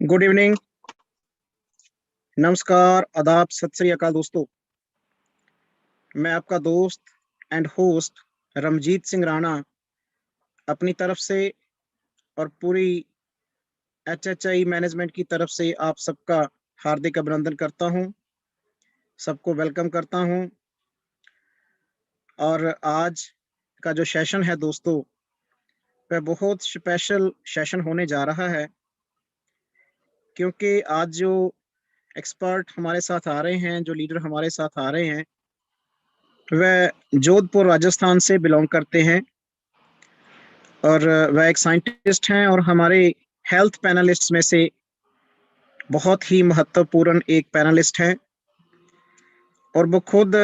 Good evening, नमस्कार, आदाब, सत श्री अकाल दोस्तों। मैं आपका दोस्त एंड होस्ट रमजीत सिंह राणा अपनी तरफ से और पूरी एचएचआई मैनेजमेंट की तरफ से आप सबका हार्दिक अभिनंदन करता हूं, सबको वेलकम करता हूं। और आज का जो सेशन है दोस्तों, वह बहुत स्पेशल सेशन होने जा रहा है, क्योंकि आज जो एक्सपर्ट हमारे साथ आ रहे हैं, जो लीडर हमारे साथ आ रहे हैं, वह जोधपुर राजस्थान से बिलोंग करते हैं और वह एक साइंटिस्ट हैं और हमारे हेल्थ पैनलिस्ट में से बहुत ही महत्वपूर्ण एक पैनलिस्ट हैं। और वो खुद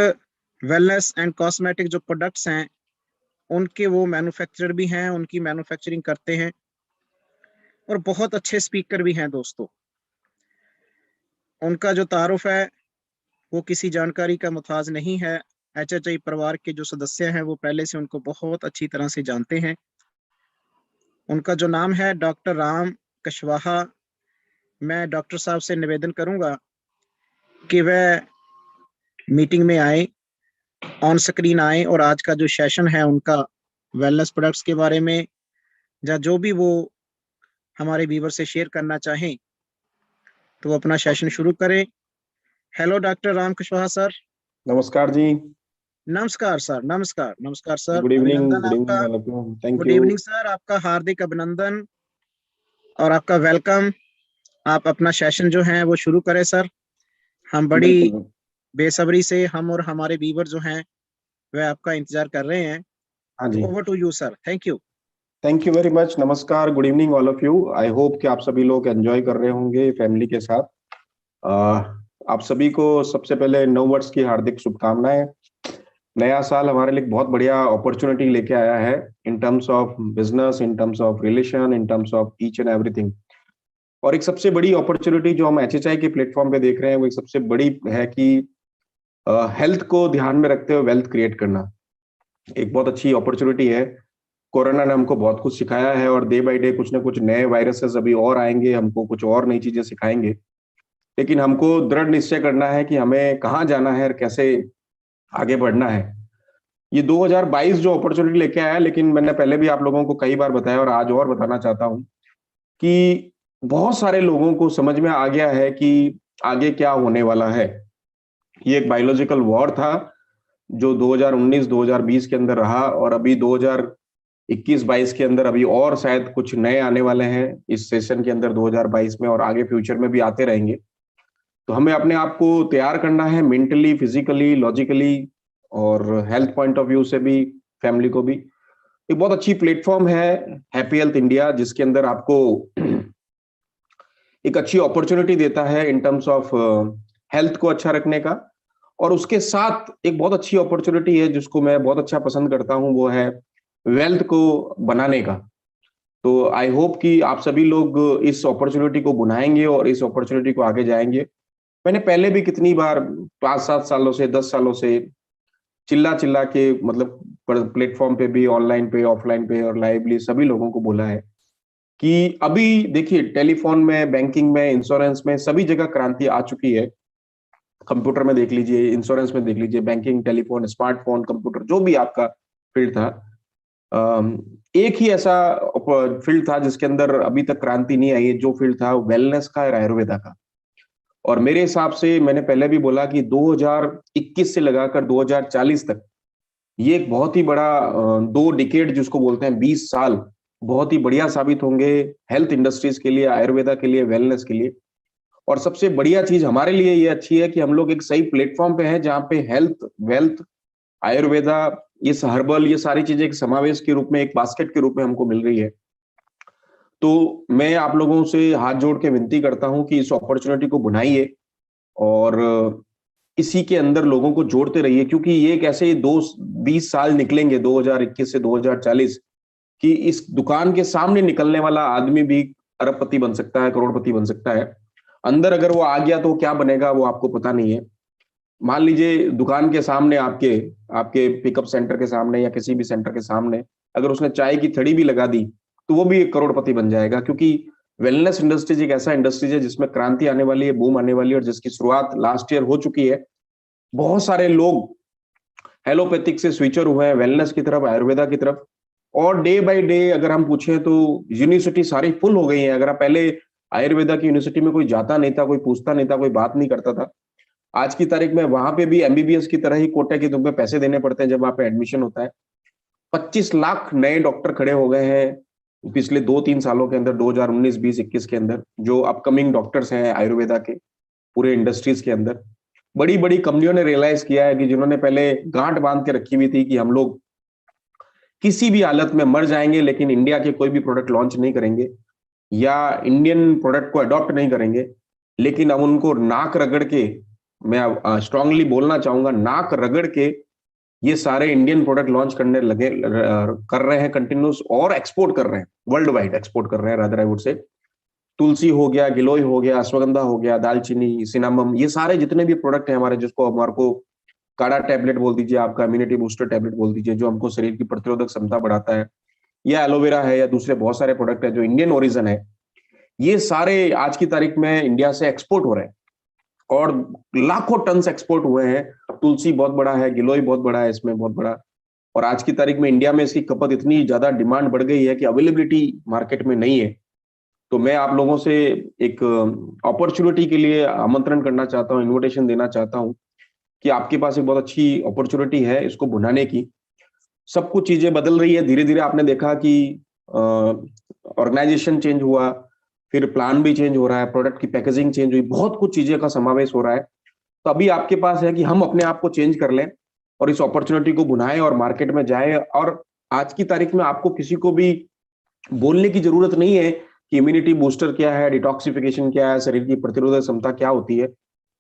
वेलनेस एंड कॉस्मेटिक जो प्रोडक्ट्स हैं उनके वो मैन्युफैक्चरर भी हैं, उनकी मैन्युफैक्चरिंग करते हैं और बहुत अच्छे स्पीकर भी हैं दोस्तों। उनका जो तारुफ है वो किसी जानकारी का मुताज नहीं है। एचएचआई परिवार के जो सदस्य हैं वो पहले से उनको बहुत अच्छी तरह से जानते हैं। उनका जो नाम है डॉक्टर राम कुशवाहा। मैं डॉक्टर साहब से निवेदन करूंगा कि वह मीटिंग में आए, ऑन स्क्रीन आए और आज का जो सेशन है उनका वेलनेस प्रोडक्ट्स के बारे में या जो भी वो हमारे व्यूवर से शेयर करना चाहें तो वो अपना सेशन शुरू करें। Hello doctor Ram Kushwaha sir. नमस्कार जी। नमस्कार सर। नमस्कार नमस्कार सर। Good evening. अभिनंदन गुड आपका। Evening. Thank good you. Evening sir, आपका हार्दिक अभिनंदन और आपका वेलकम। आप अपना सेशन जो है वो शुरू करें सर। हम बड़ी बिल्कुल। बेसब्री से हम और हमारे व्यूवर जो हैं वह आपका इंतजार कर रहे हैं। हाँ जी। Over to you sir. Thank you. Thank you very much. नमस्कार, good evening all of you. I hope कि आप सभी लोग एंजॉय कर रहे होंगे फैमिली के साथ। आप सभी को सबसे पहले नव वर्ष की हार्दिक शुभकामनाएं। नया साल हमारे लिए बहुत बढ़िया अपॉर्चुनिटी लेके आया है, in terms of business, in terms of relation, in terms of each and everything. और एक सबसे बड़ी अपॉर्चुनिटी जो हम एचएचआई के प्लेटफॉर्म पे देख रहे हैं वो एक सबसे बड़ी है कि हेल्थ को ध्यान में रखते हुए वेल्थ क्रिएट करना एक बहुत अच्छी अपॉर्चुनिटी है। कोरोना ने हमको बहुत कुछ सिखाया है और डे बाय डे कुछ ना कुछ नए वायरसेस अभी और आएंगे, हमको कुछ और नई चीजें सिखाएंगे। लेकिन हमको दृढ़ निश्चय करना है कि हमें कहाँ जाना है और कैसे आगे बढ़ना है। ये 2022 जो अपॉर्चुनिटी लेके आया, लेकिन मैंने पहले भी आप लोगों को कई बार बताया और आज और बताना चाहता हूँ कि बहुत सारे लोगों को समझ में आ गया है कि आगे क्या होने वाला है। ये एक बायोलॉजिकल वॉर था जो 2019-2020 के अंदर रहा और अभी 2021-22 के अंदर अभी और शायद कुछ नए आने वाले हैं इस सेशन के अंदर 2022 में, और आगे फ्यूचर में भी आते रहेंगे। तो हमें अपने आप को तैयार करना है मेंटली, फिजिकली, लॉजिकली और हेल्थ पॉइंट ऑफ व्यू से भी, फैमिली को भी। एक बहुत अच्छी प्लेटफॉर्म है हैप्पी हेल्थ इंडिया, जिसके अंदर आपको एक अच्छी अपॉर्चुनिटी देता है इन टर्म्स ऑफ हेल्थ को अच्छा रखने का। और उसके साथ एक बहुत अच्छी अपॉर्चुनिटी है जिसको मैं बहुत अच्छा पसंद करता हूं, वो है वेल्थ को बनाने का। तो आई होप कि आप सभी लोग इस अपॉर्चुनिटी को बुनाएंगे और इस अपॉर्चुनिटी को आगे जाएंगे। मैंने पहले भी कितनी बार 5-7 सालों से, 10 सालों से चिल्ला चिल्ला के, मतलब प्लेटफॉर्म पे भी, ऑनलाइन पे, ऑफलाइन पे और लाइवली सभी लोगों को बोला है कि अभी देखिए टेलीफोन में, बैंकिंग में, इंश्योरेंस में सभी जगह क्रांति आ चुकी है। कंप्यूटर में देख लीजिए, इंश्योरेंस में देख लीजिए, बैंकिंग, टेलीफोन, स्मार्टफोन, कंप्यूटर, जो भी आपका फील्ड था, एक ही ऐसा फील्ड था जिसके अंदर अभी तक क्रांति नहीं आई है, जो फील्ड था वेलनेस का और आयुर्वेदा का। और मेरे हिसाब से, मैंने पहले भी बोला कि 2021 से लगाकर 2040 तक ये एक बहुत ही बड़ा 2 डिकेड जिसको बोलते हैं, 20 साल बहुत ही बढ़िया साबित होंगे हेल्थ इंडस्ट्रीज के लिए, आयुर्वेदा के लिए, वेलनेस के लिए। और सबसे बढ़िया चीज हमारे लिए ये अच्छी है कि हम लोग एक सही प्लेटफॉर्म पे हैं जहां पे हेल्थ, वेल्थ, आयुर्वेदा, ये हर्बल, ये सारी चीजें एक समावेश के रूप में, एक बास्केट के रूप में हमको मिल रही है। तो मैं आप लोगों से हाथ जोड़ के विनती करता हूं कि इस अपॉर्चुनिटी को बुनाइए और इसी के अंदर लोगों को जोड़ते रहिए, क्योंकि ये एक ऐसे 20 साल निकलेंगे 2021 से 2040 कि इस दुकान के सामने निकलने वाला आदमी भी अरबपति बन सकता है, करोड़पति बन सकता है। अंदर अगर वो आ गया तो क्या बनेगा वो आपको पता नहीं है। मान लीजिए दुकान के सामने, आपके आपके पिकअप सेंटर के सामने या किसी भी सेंटर के सामने अगर उसने चाय की थड़ी भी लगा दी तो वो भी एक करोड़पति बन जाएगा, क्योंकि वेलनेस इंडस्ट्रीज एक ऐसा इंडस्ट्रीज है जिसमें क्रांति आने वाली है, बूम आने वाली है, और जिसकी शुरुआत लास्ट ईयर हो चुकी है। बहुत सारे लोग एलोपैथिक से स्विचर हुए हैं वेलनेस की तरफ, आयुर्वेदा की तरफ, और डे बाय डे अगर हम पूछें तो यूनिवर्सिटी सारी फुल हो गई है। अगर आप पहले आयुर्वेदा की यूनिवर्सिटी में कोई जाता नहीं था, कोई पूछता नहीं था, कोई बात नहीं करता था, आज की तारीख में वहां पे भी एमबीबीएस की तरह ही कोटे के तुम्हें पैसे देने पड़ते हैं जब वहां पे एडमिशन होता है। 25 लाख नए डॉक्टर खड़े हो गए हैं पिछले 2-3 सालों के अंदर, 2019, 20, 21 के अंदर, जो अपकमिंग डॉक्टर्स हैं आयुर्वेदा के पूरे इंडस्ट्रीज के अंदर। बड़ी बड़ी कंपनियों ने रियलाइज किया है कि जिन्होंने पहले गांठ बांध के रखी हुई थी कि हम लोग किसी भी हालत में मर जाएंगे लेकिन इंडिया के कोई भी प्रोडक्ट लॉन्च नहीं करेंगे या इंडियन प्रोडक्ट को अडॉप्ट नहीं करेंगे, लेकिन अब उनको नाक रगड़ के, मैं स्ट्रांगली बोलना चाहूंगा, नाक रगड़ के ये सारे इंडियन प्रोडक्ट लॉन्च करने लगे, कर रहे हैं कंटिन्यूस, और एक्सपोर्ट कर रहे हैं, वर्ल्ड वाइड एक्सपोर्ट कर रहे हैं रादर आई वुड से। तुलसी हो गया, गिलोय हो गया, अश्वगंधा हो गया, दालचीनी, सिनामम, ये सारे जितने भी प्रोडक्ट हैं हमारे, जिसको हमारे को काढ़ा टैबलेट बोल दीजिए, आपका इम्यूनिटी बूस्टर टैबलेट बोल दीजिए, जो हमको शरीर की प्रतिरोधक क्षमता बढ़ाता है, या एलोवेरा है, या दूसरे बहुत सारे प्रोडक्ट है जो इंडियन ओरिजिन है, ये सारे आज की तारीख में इंडिया से एक्सपोर्ट हो रहे हैं और लाखों टन एक्सपोर्ट हुए हैं। तुलसी बहुत बड़ा है, गिलोय बहुत बड़ा है, इसमें बहुत बड़ा। और आज की तारीख में इंडिया में इसकी खपत इतनी ज्यादा डिमांड बढ़ गई है कि अवेलेबिलिटी मार्केट में नहीं है। तो मैं आप लोगों से एक अपॉर्चुनिटी के लिए आमंत्रण करना चाहता हूँ, इन्विटेशन देना चाहता हूँ कि आपके पास एक बहुत अच्छी अपॉर्चुनिटी है इसको भुनाने की। सब कुछ चीजें बदल रही है धीरे धीरे। आपने देखा कि ऑर्गेनाइजेशन चेंज हुआ, फिर प्लान भी चेंज हो रहा है, प्रोडक्ट की पैकेजिंग चेंज हुई, बहुत कुछ चीजें का समावेश हो रहा है। तो अभी आपके पास है कि हम अपने आप को चेंज कर लें और इस अपॉर्चुनिटी को भुनाएं और मार्केट में जाएं। और आज की तारीख में आपको किसी को भी बोलने की जरूरत नहीं है कि इम्यूनिटी बूस्टर क्या है, डिटॉक्सिफिकेशन क्या है, शरीर की प्रतिरोधक क्षमता क्या होती है।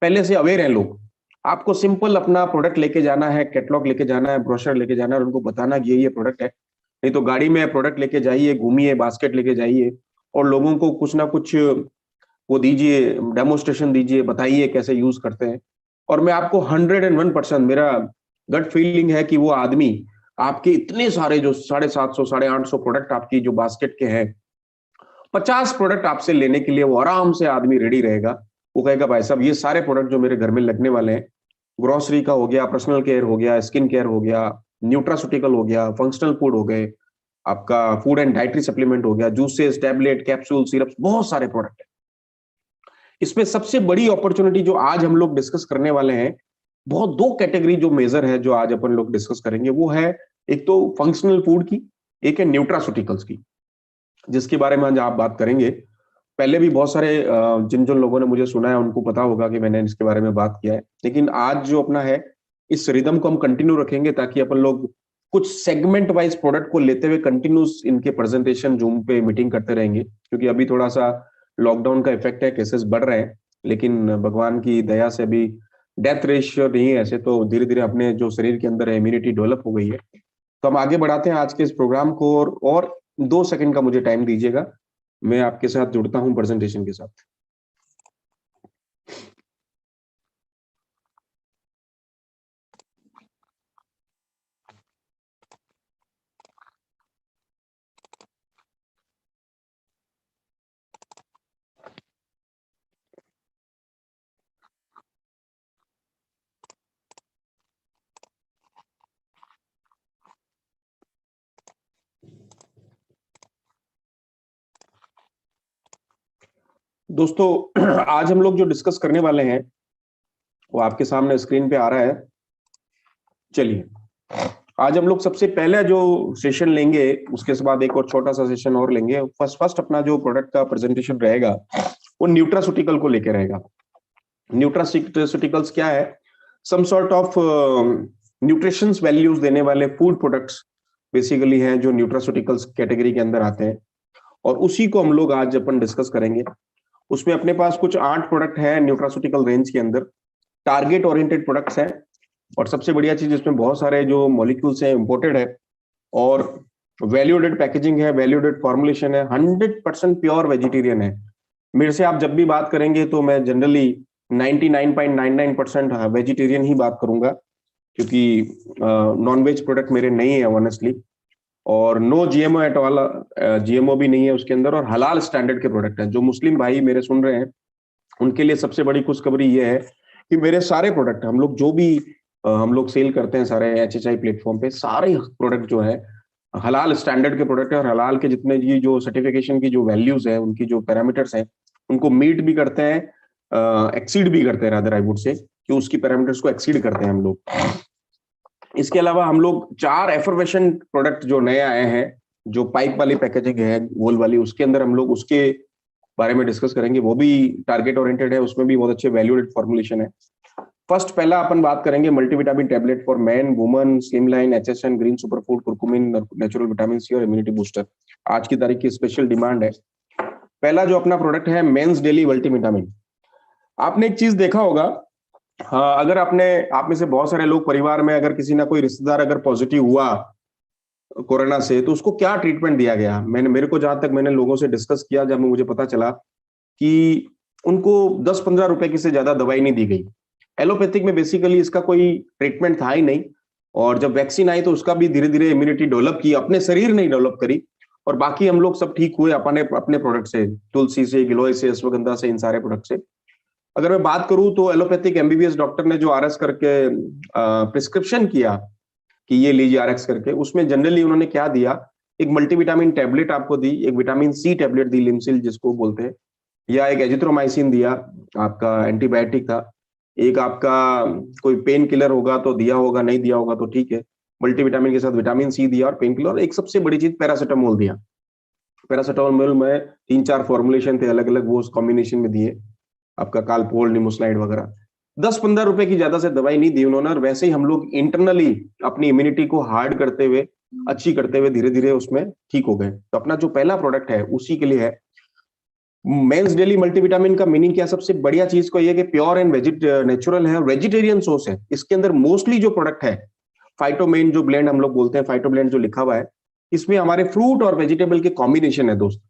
पहले से अवेयर हैं लोग। आपको सिंपल अपना प्रोडक्ट लेके जाना है, कैटलॉग लेके जाना है, ब्रोशर लेके जाना है और उनको बताना कि ये प्रोडक्ट है। नहीं तो गाड़ी में प्रोडक्ट लेके जाइए, घूमिए, बास्केट लेके जाइए और लोगों को कुछ ना कुछ वो दीजिए, डेमोस्ट्रेशन दीजिए, बताइए कैसे यूज करते हैं। और मैं आपको 101% मेरा गट फीलिंग है कि वो आदमी आपके इतने सारे जो 750, 850 प्रोडक्ट आपकी जो बास्केट के हैं, 50 प्रोडक्ट आपसे लेने के लिए वो आराम से आदमी रेडी रहेगा। वो कहेगा भाई साहब ये सारे प्रोडक्ट जो मेरे घर में लगने वाले हैं, ग्रोसरी का हो गया, पर्सनल केयर हो गया, स्किन केयर हो गया, न्यूट्रास्यूटिकल हो गया, फंक्शनल फूड हो गए, आपका फूड एंड डाइटरी सप्लीमेंट हो गया, जूसेस, टैबलेट, कैप्सूल, सिरप, बहुत सारे प्रोडक्ट है। इसमें सबसे बड़ी अपॉर्चुनिटी जो आज हम लोग डिस्कस करने वाले हैं, बहुत दो कैटेगरी जो मेजर है जो आज अपन लोग डिस्कस करेंगे, वो है एक तो फंक्शनल फूड की, एक है न्यूट्रास्यूटिकल्स की, जिसके बारे में आज आप बात करेंगे। पहले भी बहुत सारे जिन जिन लोगों ने मुझे सुना है उनको पता होगा कि मैंने इसके बारे में बात किया है, लेकिन आज जो अपना है इस रिदम को हम कंटिन्यू रखेंगे ताकि अपन लोग कुछ सेगमेंट वाइज प्रोडक्ट को लेते हुए कंटिन्यूस इनके प्रेजेंटेशन जूम पे मीटिंग करते रहेंगे। क्योंकि अभी थोड़ा सा लॉकडाउन का इफेक्ट है, केसेस बढ़ रहे हैं, लेकिन भगवान की दया से अभी डेथ रेशियो नहीं है ऐसे, तो धीरे धीरे अपने जो शरीर के अंदर है इम्यूनिटी डेवलप हो गई है। तो हम आगे बढ़ाते हैं आज के इस प्रोग्राम को, और 2 सेकंड का मुझे टाइम दीजिएगा, मैं आपके साथ जुड़ता हूं प्रेजेंटेशन के साथ। दोस्तों आज हम लोग जो डिस्कस करने वाले हैं वो आपके सामने स्क्रीन पे आ रहा है। चलिए, आज हम लोग सबसे पहले जो सेशन लेंगे, उसके बाद एक और छोटा सा सेशन और लेंगे। फर्स्ट अपना जो प्रोडक्ट का प्रेजेंटेशन रहेगा वो न्यूट्रास्यूटिकल को लेके रहेगा। न्यूट्रास्यूटिकल्स क्या है? Some sort of nutritions values देने वाले फूड प्रोडक्ट्स बेसिकली हैं जो न्यूट्रास्यूटिकल्स कैटेगरी के अंदर आते हैं, और उसी को हम लोग आज अपन डिस्कस करेंगे। उसमें अपने पास कुछ 8 प्रोडक्ट है न्यूट्रास्यूटिकल रेंज के अंदर, टारगेट ओरिएंटेड प्रोडक्ट्स हैं। और सबसे बढ़िया चीज इसमें बहुत सारे जो मॉलिक्यूल्स हैं इंपोर्टेड है, और वैल्यूडेड पैकेजिंग है, वैल्यूडेड फॉर्मुलेशन है, 100% प्योर वेजिटेरियन है। मेरे से आप जब भी बात करेंगे तो मैं जनरली 99.99% वेजिटेरियन ही बात करूंगा, क्योंकि नॉन वेज प्रोडक्ट मेरे नहीं है ऑनेस्टली। और no GMO at all, GMO भी नहीं है उसके अंदर, और हलाल स्टैंडर्ड के प्रोडक्ट हैं। जो मुस्लिम भाई मेरे सुन रहे हैं उनके लिए सबसे बड़ी खुशखबरी ये है कि मेरे सारे प्रोडक्ट, हम लोग जो भी हम लोग सेल करते हैं सारे HHI प्लेटफॉर्म पे, सारे प्रोडक्ट जो है हलाल स्टैंडर्ड के प्रोडक्ट है, और हलाल के जितने ये जो सर्टिफिकेशन की जो वैल्यूज है, उनकी जो पैरामीटर्स हैं, उनको मीट भी करते हैं, एक्सीड भी करते हैं, रादर आई वुड से कि उसकी पैरामीटर्स को एक्सीड करते हैं हम लोग। इसके अलावा हम लोग 4 एफर्वेशन प्रोडक्ट जो नए आए हैं, जो पाइप वाली पैकेजिंग है वोल वाली, उसके अंदर हम लोग उसके बारे में डिस्कस करेंगे। वो भी टारगेट ओरिएंटेड है, उसमें भी बहुत अच्छे वैल्यू एडेड फॉर्मुलेशन है। फर्स्ट पहला अपन बात करेंगे multivitamin tablet for man, woman, slimline, HSN, green superfood, curcumin, natural vitamin C और इम्यूनिटी बूस्टर। आज की तारीख की स्पेशल डिमांड है। पहला जो अपना प्रोडक्ट है मेंस डेली मल्टीविटामिन। आपने एक चीज देखा होगा, हाँ, अगर आप में से बहुत सारे लोग परिवार में अगर किसी ना कोई रिश्तेदार अगर पॉजिटिव हुआ कोरोना से, तो उसको क्या ट्रीटमेंट दिया गया। मेरे को जहां तक मैंने लोगों से डिस्कस किया, जब मुझे पता चला कि उनको 10-15 रुपए की से ज्यादा दवाई नहीं दी गई। एलोपैथिक में बेसिकली इसका कोई ट्रीटमेंट था ही नहीं, और जब वैक्सीन आई तो उसका भी धीरे धीरे इम्यूनिटी डेवलप की, अपने शरीर ने डेवलप करी, और बाकी हम लोग सब ठीक हुए अपने अपने प्रोडक्ट से, तुलसी से, गिलोय से, अश्वगंधा से, इन सारे प्रोडक्ट से। अगर मैं बात करूं तो एलोपैथिक MBBS डॉक्टर ने जो RS करके प्रिस्क्रिप्शन किया कि ये लीजिए RX करके, उसमें जनरली उन्होंने क्या दिया, एक मल्टीविटामिन टैबलेट आपको दी, एक विटामिन C टैबलेट दी, लिमसिल जिसको बोलते हैं, या एक एजिथ्रोमाइसिन दिया, आपका एंटीबायोटिक था, एक आपका कोई पेन किलर होगा तो दिया होगा, नहीं दिया होगा तो ठीक है, मल्टीविटामिन के साथ विटामिन C दिया और पेन किलर, और एक सबसे बड़ी चीज पैरासिटामोल दिया। पैरासिटामोल में 3-4 फॉर्मुलेशन थे अलग अलग, वो उस कॉम्बिनेशन में दिए, आपका कालपोल, निमोस्लाइड वगैरह। 10-15 रुपए की ज्यादा से दवाई नहीं दी उन्होंने, और वैसे ही हम लोग इंटरनली अपनी इम्यूनिटी को हार्ड करते हुए, अच्छी करते हुए धीरे धीरे उसमें ठीक हो गए। तो अपना जो पहला प्रोडक्ट है उसी के लिए है मेंस डेली मल्टीविटामिन। का मीनिंग क्या, सबसे बढ़िया चीज को ये कि प्योर एंड नेचुरल है, वेजिटेरियन सोर्स है। इसके अंदर मोस्टली जो प्रोडक्ट है फाइटोमेन, जो ब्लेंड हम लोग बोलते हैं, फाइटो ब्लेंड जो लिखा हुआ है, इसमें हमारे फ्रूट और वेजिटेबल के कॉम्बिनेशन है दोस्त।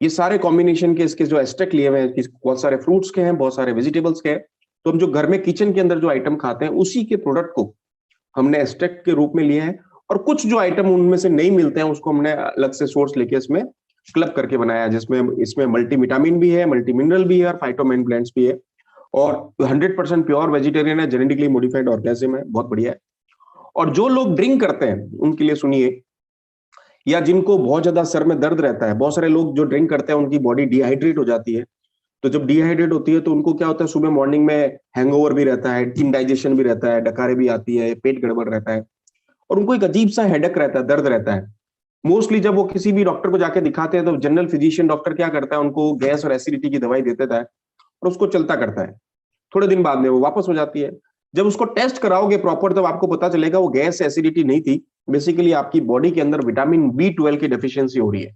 ये सारे कॉम्बिनेशन के इसके जो एस्ट्रैक्ट लिए हुए हैं, बहुत सारे फ्रूट्स के हैं, बहुत सारे वेजिटेबल्स के हैं। तो हम जो घर में किचन के अंदर जो आइटम खाते हैं उसी के प्रोडक्ट को हमने एस्ट्रैक्ट के रूप में लिए हैं, और कुछ जो आइटम उनमें से नहीं मिलते हैं उसको हमने अलग से सोर्स लेके इसमें क्लब करके बनाया, जिसमें इसमें मल्टीविटामिन भी है, मल्टी मिनरल भी है, और फाइटोमेन ब्लेंड्स भी है, और 100% प्योर वेजिटेरियन है, जेनेटिकली मॉडिफाइड ऑर्गेनिज्म है, बहुत बढ़िया है। और जो लोग ड्रिंक करते हैं उनके लिए सुनिए, या जिनको बहुत ज्यादा सर में दर्द रहता है, बहुत सारे लोग जो ड्रिंक करते हैं उनकी बॉडी डिहाइड्रेट हो जाती है। तो जब डिहाइड्रेट होती है तो उनको क्या होता है, सुबह मॉर्निंग में हैंगओवर भी रहता है, इंडाइजेशन भी रहता है, डकारे भी आती है, पेट गड़बड़ रहता है, और उनको एक अजीब सा हेडेक रहता है, दर्द रहता है। मोस्टली जब वो किसी भी डॉक्टर को जाके दिखाते हैं तो जनरल फिजिशियन डॉक्टर क्या करता है, उनको गैस और एसिडिटी की दवाई दे देता है, और उसको चलता करता है। थोड़े दिन बाद में वो वापस हो जाती है। जब उसको टेस्ट कराओगे प्रॉपर, तब आपको पता चलेगा वो गैस एसिडिटी नहीं थी, बेसिकली आपकी बॉडी के अंदर विटामिन B12 की डेफिशिएंसी हो रही है।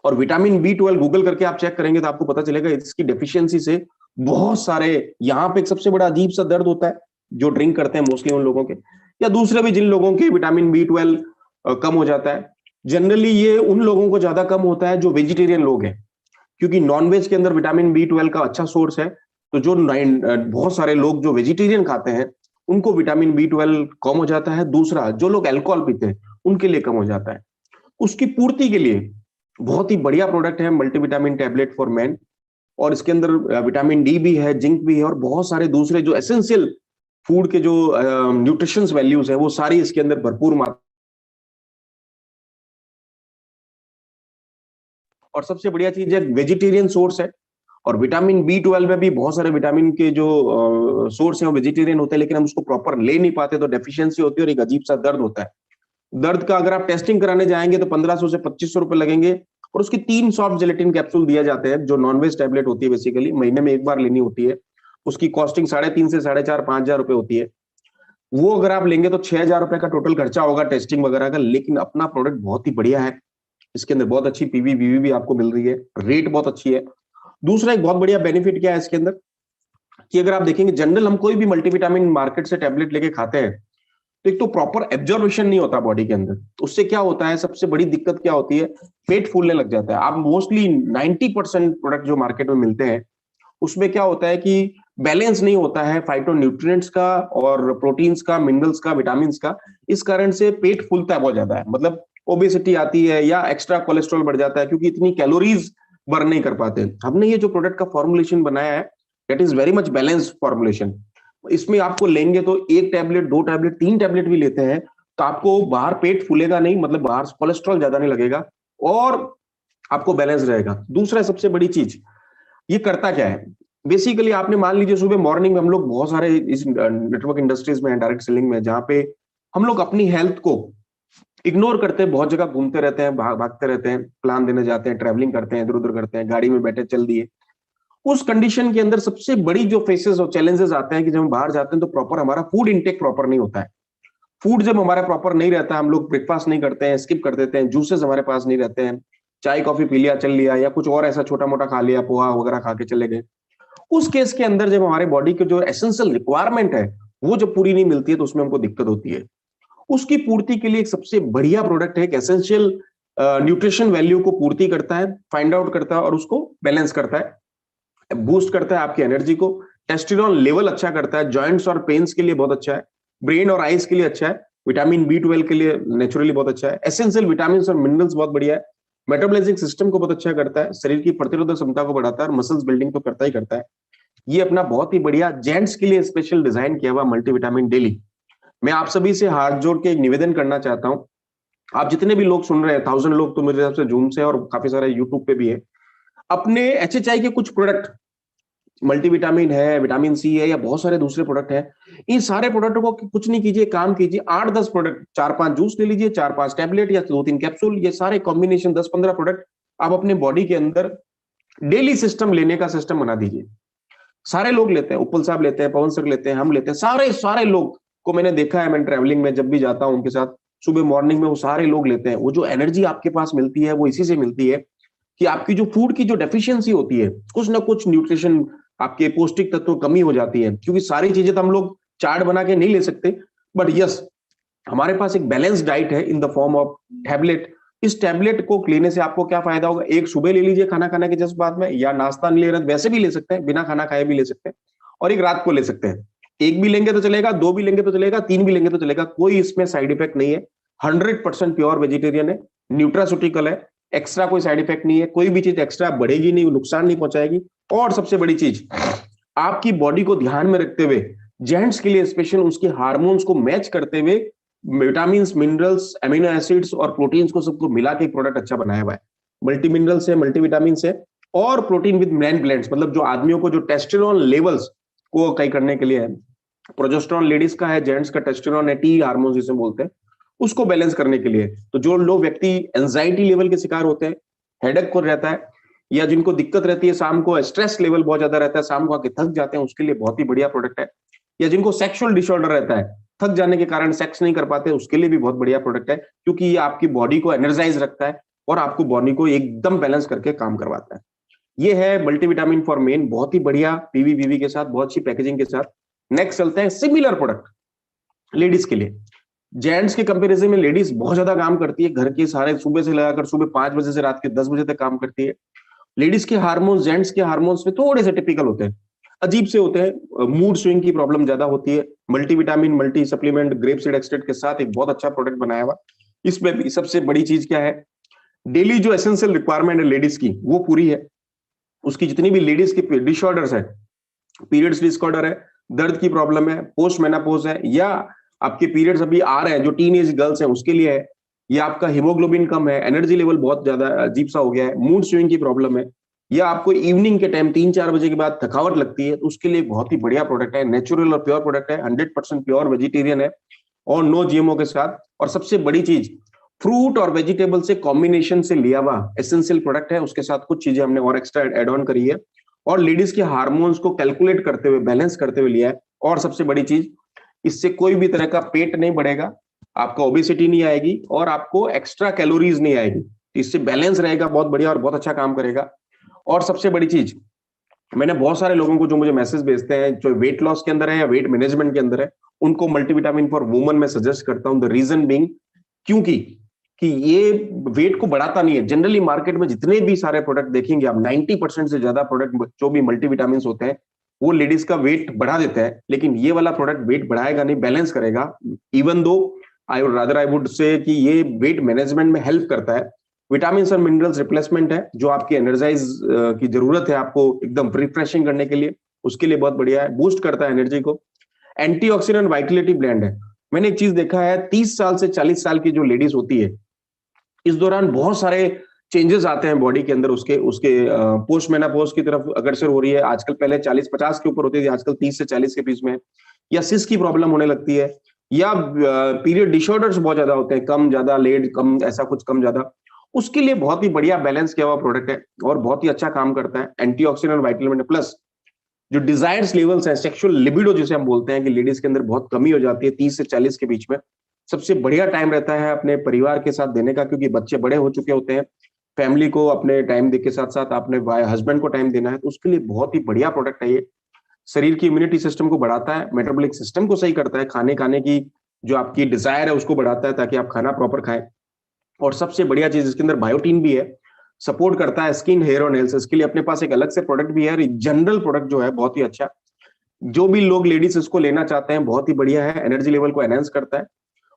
और विटामिन B12 गूगल करके आप चेक करेंगे तो आपको पता चलेगा इसकी डेफिशिएंसी से बहुत सारे, यहाँ पे एक सबसे बड़ा अजीब सा दर्द होता है जो ड्रिंक करते हैं मोस्टली उन लोगों के, या दूसरे भी जिन लोगों के विटामिन B12 कम हो जाता है। जनरली ये उन लोगों को ज्यादा कम होता है जो वेजिटेरियन लोग हैं, क्योंकि नॉनवेज के अंदर विटामिन B12 का अच्छा सोर्स है। तो जो बहुत सारे लोग जो वेजिटेरियन खाते हैं उनको विटामिन B12 कम हो जाता है। दूसरा, जो लोग अल्कोहल पीते हैं उनके लिए कम हो जाता है। उसकी पूर्ति के लिए बहुत ही बढ़िया प्रोडक्ट है मल्टीविटामिन टैबलेट फॉर मैन, और इसके अंदर विटामिन D भी है, जिंक भी है, और बहुत सारे दूसरे जो एसेंशियल फूड के जो न्यूट्रिशंस वैल्यूज है वो सारी इसके अंदर भरपूर मात्रा। और सबसे बढ़िया चीज है वेजिटेरियन सोर्स है, और विटामिन B12 में भी बहुत सारे विटामिन के जो सोर्स हैं वो वेजिटेरियन होते हैं, लेकिन हम उसको प्रॉपर ले नहीं पाते तो डेफिशिएंसी होती है, और एक अजीब सा दर्द होता है। दर्द का अगर आप टेस्टिंग कराने जाएंगे तो 1500 से 2500 रुपए लगेंगे, और उसकी 3 सॉफ्ट जेलेटिन कैप्सूल दिए जाते हैं, जो नॉनवेज टैबलेट होती है, बेसिकली महीने में एक बार लेनी होती है। उसकी कॉस्टिंग 3.5 से 4.5-5 हजार रुपए होती है। वो अगर आप लेंगे तो 6,000 रुपए का टोटल खर्चा होगा टेस्टिंग वगैरह का। लेकिन अपना प्रोडक्ट बहुत ही बढ़िया है, इसके अंदर बहुत अच्छी PV भी आपको मिल रही है, रेट बहुत अच्छी है। दूसरा एक बहुत बढ़िया बेनिफिट क्या है इसके अंदर, कि अगर आप देखेंगे जनरल हम कोई भी मल्टीविटामिन मार्केट से टैबलेट लेके खाते हैं तो एक तो प्रॉपर एब्जॉर्प्शन नहीं होता बॉडी के अंदर। उससे क्या होता है, सबसे बड़ी दिक्कत क्या होती है, पेट फूलने लग जाता है। आप मोस्टली 90% प्रोडक्ट जो मार्केट में मिलते हैं उसमें क्या होता है कि बैलेंस नहीं होता है फाइटो न्यूट्रिएंट्स का और प्रोटीन्स का, मिनरल्स का, विटामिन का। इस कारण से पेट फूलता है बहुत ज्यादा है, मतलब ओबेसिटी आती है या एक्स्ट्रा कोलेस्ट्रॉल बढ़ जाता है, क्योंकि इतनी कैलोरीज बर्न नहीं कर पाते। हमने ये जो प्रोडक्ट का फॉर्मुलेशन बनाया है, that is very much balanced formulation. इसमें आपको लेंगे तो 1 टैबलेट, 2 टैबलेट, 3 टैबलेट भी लेते हैं तो आपको बाहर पेट फूलेगा नहीं, मतलब बाहर कोलेस्ट्रॉल ज्यादा नहीं लगेगा और आपको बैलेंस रहेगा। दूसरा सबसे बड़ी चीज, ये करता क्या है, बेसिकली आपने मान लीजिए सुबह मॉर्निंग में हम लोग बहुत सारे इस नेटवर्क इंडस्ट्रीज में, डायरेक्ट सेलिंग में, जहां पे हम लोग अपनी हेल्थ को इग्नोर करते हैं, बहुत जगह घूमते रहते हैं, भागते रहते हैं, प्लान देने जाते हैं, ट्रैवलिंग करते हैं, इधर उधर करते हैं, गाड़ी में बैठे चल दिए। उस कंडीशन के अंदर सबसे बड़ी जो फेसेस और चैलेंजेस आते हैं कि जब हम बाहर जाते हैं तो प्रॉपर हमारा फूड इनटेक प्रॉपर नहीं होता है। फूड जब हमारा प्रॉपर नहीं रहता, हम लोग ब्रेकफास्ट नहीं करते हैं, स्किप कर देते हैं, जूसेस हमारे पास नहीं रहते हैं, चाय कॉफी पी लिया चल लिया, या कुछ और ऐसा छोटा मोटा खा लिया, पोहा वगैरह खा के चले गए। उस केस के अंदर जब हमारे बॉडी की जो एसेंशियल रिक्वायरमेंट है वो जब पूरी नहीं मिलती है तो उसमें हमको दिक्कत होती है। उसकी पूर्ति के लिए एक सबसे बढ़िया प्रोडक्ट है, एक एसेंशियल न्यूट्रिशन वैल्यू को पूर्ति करता है, फाइंड आउट करता है और उसको बैलेंस करता है, बूस्ट करता है आपकी एनर्जी को, टेस्टोस्टेरोन लेवल अच्छा करता है, जॉइंट्स और पेन्स के लिए बहुत अच्छा है, ब्रेन और आईज के लिए अच्छा है, विटामिन B12 के लिए नेचुरली बहुत अच्छा है, एसेंशियल विटामिन और मिनरल्स बहुत बढ़िया है, मेटाबॉलिज्म सिस्टम को बहुत अच्छा करता है, शरीर की प्रतिरोधक क्षमता को बढ़ाता है और मसल्स बिल्डिंग तो करता ही करता है। ये अपना बहुत ही बढ़िया जेंट्स के लिए स्पेशल डिजाइन किया हुआ मल्टीविटामिन डेली। मैं आप सभी से हाथ जोड़ के एक निवेदन करना चाहता हूं, आप जितने भी लोग सुन रहे हैं, 1000 लोग तो मेरे हिसाब से जूम से और काफी सारे यूट्यूब पे भी है, अपने HHI के कुछ प्रोडक्ट, मल्टीविटामिन है, विटामिन C है, या बहुत सारे दूसरे प्रोडक्ट हैं, इन सारे प्रोडक्टों को कुछ नहीं कीजिए, काम कीजिए, 8-10 प्रोडक्ट, 4-5 जूस ले लीजिए, 4-5 टैबलेट या 2-3 कैप्सूल, ये सारे कॉम्बिनेशन 10-15 प्रोडक्ट आप अपने बॉडी के अंदर डेली सिस्टम लेने का सिस्टम बना दीजिए। सारे लोग लेते हैं, उपल साहब लेते हैं, पवन सर लेते हैं, हम लेते हैं, सारे सारे लोग को मैंने देखा है, मैं ट्रैवलिंग में जब भी जाता हूं उनके साथ, सुबह मॉर्निंग में वो सारे लोग लेते हैं। वो जो एनर्जी आपके पास मिलती है वो इसी से मिलती है कि आपकी जो फूड की जो डेफिशिएंसी होती है, कुछ ना कुछ न्यूट्रिशन, आपके पौष्टिक तत्व कमी हो जाती है, क्योंकि सारी चीजें तो हम लोग चार्ट बना के नहीं ले सकते, बट यस हमारे पास एक बैलेंस डाइट है in the form of tablet. इस टैबलेट को लेने से आपको क्या फायदा होगा, एक सुबह ले लीजिए खाना खाने के जस्ट बाद में, या नाश्ता नहीं ले रहे वैसे भी ले सकते हैं, बिना खाना खाए भी ले सकते हैं, और एक रात को ले सकते हैं। एक भी लेंगे तो चलेगा, 2 भी लेंगे तो चलेगा, 3 भी लेंगे तो चलेगा, कोई इसमें साइड इफेक्ट नहीं है। 100% प्योर वेजिटेरियन है, न्यूट्रास्यूटिकल है, एक्स्ट्रा कोई साइड इफेक्ट नहीं है, कोई भी चीज एक्स्ट्रा बढ़ेगी नहीं, नुकसान नहीं पहुंचाएगी। और सबसे बड़ी चीज, आपकी बॉडी को ध्यान में रखते हुए, जेंट्स के लिए स्पेशल उसके हार्मोन्स को मैच करते हुए, विटामिन, मिनरल्स, अमीनो एसिड्स और प्रोटीन्स को सबको मिला के प्रोडक्ट अच्छा बनाया हुआ है। मल्टी मिनरल्स है, मल्टीविटामिन है और प्रोटीन विद मैन ब्लेंड्स, मतलब जो आदमियों को जो टेस्टोस्टेरोन लेवल्स को कई करने के लिए है, प्रोजेस्टेरोन लेडीज का है, जेंट्स का टेस्टोस्टेरोन है, T हार्मोन जिसे बोलते हैं, उसको बैलेंस करने के लिए। तो जो लोग व्यक्ति एंजाइटी लेवल के शिकार होते हैं, हेडेक को रहता है, या जिनको दिक्कत रहती है शाम को, स्ट्रेस लेवल बहुत ज्यादा रहता है, शाम को आके थक जाते हैं, उसके लिए बहुत ही बढ़िया प्रोडक्ट है। या जिनको सेक्सुअल डिसऑर्डर रहता है, थक जाने के कारण सेक्स नहीं कर पाते, उसके लिए भी बहुत बढ़िया प्रोडक्ट है, क्योंकि ये आपकी बॉडी को एनर्जाइज रखता है और आपको बॉडी को एकदम बैलेंस करके काम करवाता है। ये है मल्टीविटामिन फॉर मेन, बहुत ही बढ़िया पीवीबीवी के साथ, बहुत अच्छी पैकेजिंग के साथ। नेक्स्ट चलते हैं सिमिलर प्रोडक्ट लेडीज के लिए। जेंट्स के कंपैरिजन में लेडीज बहुत ज्यादा काम करती है, घर के सारे सुबह से लगाकर सुबह 5 बजे से रात के 10 बजे तक काम करती है। लेडीज के हार्मोन्स जेंट्स के हार्मोन्स में थोड़े से टिपिकल होते हैं, अजीब से होते हैं, मूड स्विंग की प्रॉब्लम ज्यादा होती है। Multivitamin, multi supplement, grape seed extract के साथ एक बहुत अच्छा प्रोडक्ट बनाया हुआ। इसमें भी सबसे बड़ी चीज क्या है, डेली जो एसेंशियल रिक्वायरमेंट है लेडीज की वो पूरी है। उसकी जितनी भी लेडीज की डिसऑर्डर्स है, पीरियड्स डिसऑर्डर है, दर्द की प्रॉब्लम है, पोस्ट मेनोपॉज है, या आपके पीरियड्स अभी आ रहे हैं जो टीनेज गर्ल्स हैं उसके लिए है, या आपका हीमोग्लोबिन कम है, एनर्जी लेवल बहुत ज्यादा अजीब सा हो गया है, मूड स्विंग की प्रॉब्लम है, या आपको इवनिंग के टाइम 3-4 बजे के बाद थकावट लगती है, तो उसके लिए बहुत ही बढ़िया प्रोडक्ट है। नेचुरल और प्योर प्रोडक्ट है, 100% प्योर वेजिटेरियन है और नो जीएमओ के साथ। और सबसे बड़ी चीज, फ्रूट और वेजिटेबल से कॉम्बिनेशन से लिया हुआ एसेंशियल प्रोडक्ट है, उसके साथ कुछ चीजें हमने और एक्स्ट्रा एड ऑन करी है और लेडीज के हार्मोन्स को कैलकुलेट करते हुए, बैलेंस करते हुए लिया है। और सबसे बड़ी चीज, इससे कोई भी तरह का पेट नहीं बढ़ेगा, आपका ओबेसिटी नहीं आएगी और आपको एक्स्ट्रा कैलोरीज नहीं आएगी, इससे बैलेंस रहेगा, बहुत बढ़िया और बहुत अच्छा काम करेगा। और सबसे बड़ी चीज, मैंने बहुत सारे लोगों को जो मुझे मैसेज भेजते हैं जो वेट लॉस के अंदर है या वेट मैनेजमेंट के अंदर है, उनको मल्टीविटामिन फॉर वुमन में सजेस्ट करता हूं। द रीजन बीइंग, क्योंकि कि ये वेट को बढ़ाता नहीं है। जनरली मार्केट में जितने भी सारे प्रोडक्ट देखेंगे आप, 90% से ज्यादा प्रोडक्ट जो भी मल्टीविटामिन होते हैं वो लेडीज का वेट बढ़ा देते हैं, लेकिन ये वाला प्रोडक्ट वेट बढ़ाएगा नहीं, बैलेंस करेगा। Even though I would say कि ये वेट मैनेजमेंट में हेल्प करता है। विटामिन और मिनरल्स रिप्लेसमेंट है, जो आपकी एनर्जाइज की जरूरत है आपको एकदम रिफ्रेशिंग करने के लिए, उसके लिए बहुत बढ़िया है। बूस्ट करता है एनर्जी को। एंटीऑक्सीडेंट वाइटलिटी ब्लेंड है। मैंने एक चीज देखा है, 30 साल से 40 साल की जो लेडीज होती है, इस दौरान बहुत सारे चेंजेस आते हैं बॉडी के अंदर, उसके उसके पोस्ट मेनोपॉज की तरफ अग्रसर हो रही है आजकल। पहले 40-50 के ऊपर होती थी, आजकल 30 से 40 के बीच में, या सिस की प्रॉब्लम होने लगती है, या पीरियड डिसऑर्डर्स बहुत ज्यादा होते हैं, कम ज्यादा, लेट कम, ऐसा कुछ कम ज्यादा। उसके लिए बहुत ही बढ़िया बैलेंस किया हुआ प्रोडक्ट है और बहुत ही अच्छा काम करता है। एंटीऑक्सीडेंट वाइटमिन प्लस जो डिजायर्स लेवल्स है, सेक्सुअल लिबिडो जिसे हम बोलते हैं, कि लेडीज के अंदर बहुत कमी हो जाती है 30 से 40 के बीच में, सबसे बढ़िया टाइम रहता है अपने परिवार के साथ देने का, क्योंकि बच्चे बड़े हो चुके होते हैं, फैमिली को अपने टाइम के साथ साथ अपने हस्बैंड को टाइम देना है, तो उसके लिए बहुत ही बढ़िया प्रोडक्ट है ये। शरीर की इम्यूनिटी सिस्टम को बढ़ाता है, मेटाबॉलिक सिस्टम को सही करता है, खाने की जो आपकी डिजायर है उसको बढ़ाता है ताकि आप खाना प्रॉपर खाएं। और सबसे बढ़िया चीज इसके अंदर बायोटीन भी है, सपोर्ट करता है स्किन, हेयर और नेल्स। इसके लिए अपने पास एक अलग से प्रोडक्ट भी है, जनरल प्रोडक्ट जो है बहुत ही अच्छा। जो भी लोग लेडीज इसको लेना चाहते हैं, बहुत ही बढ़िया है, एनर्जी लेवल को एनहांस करता है।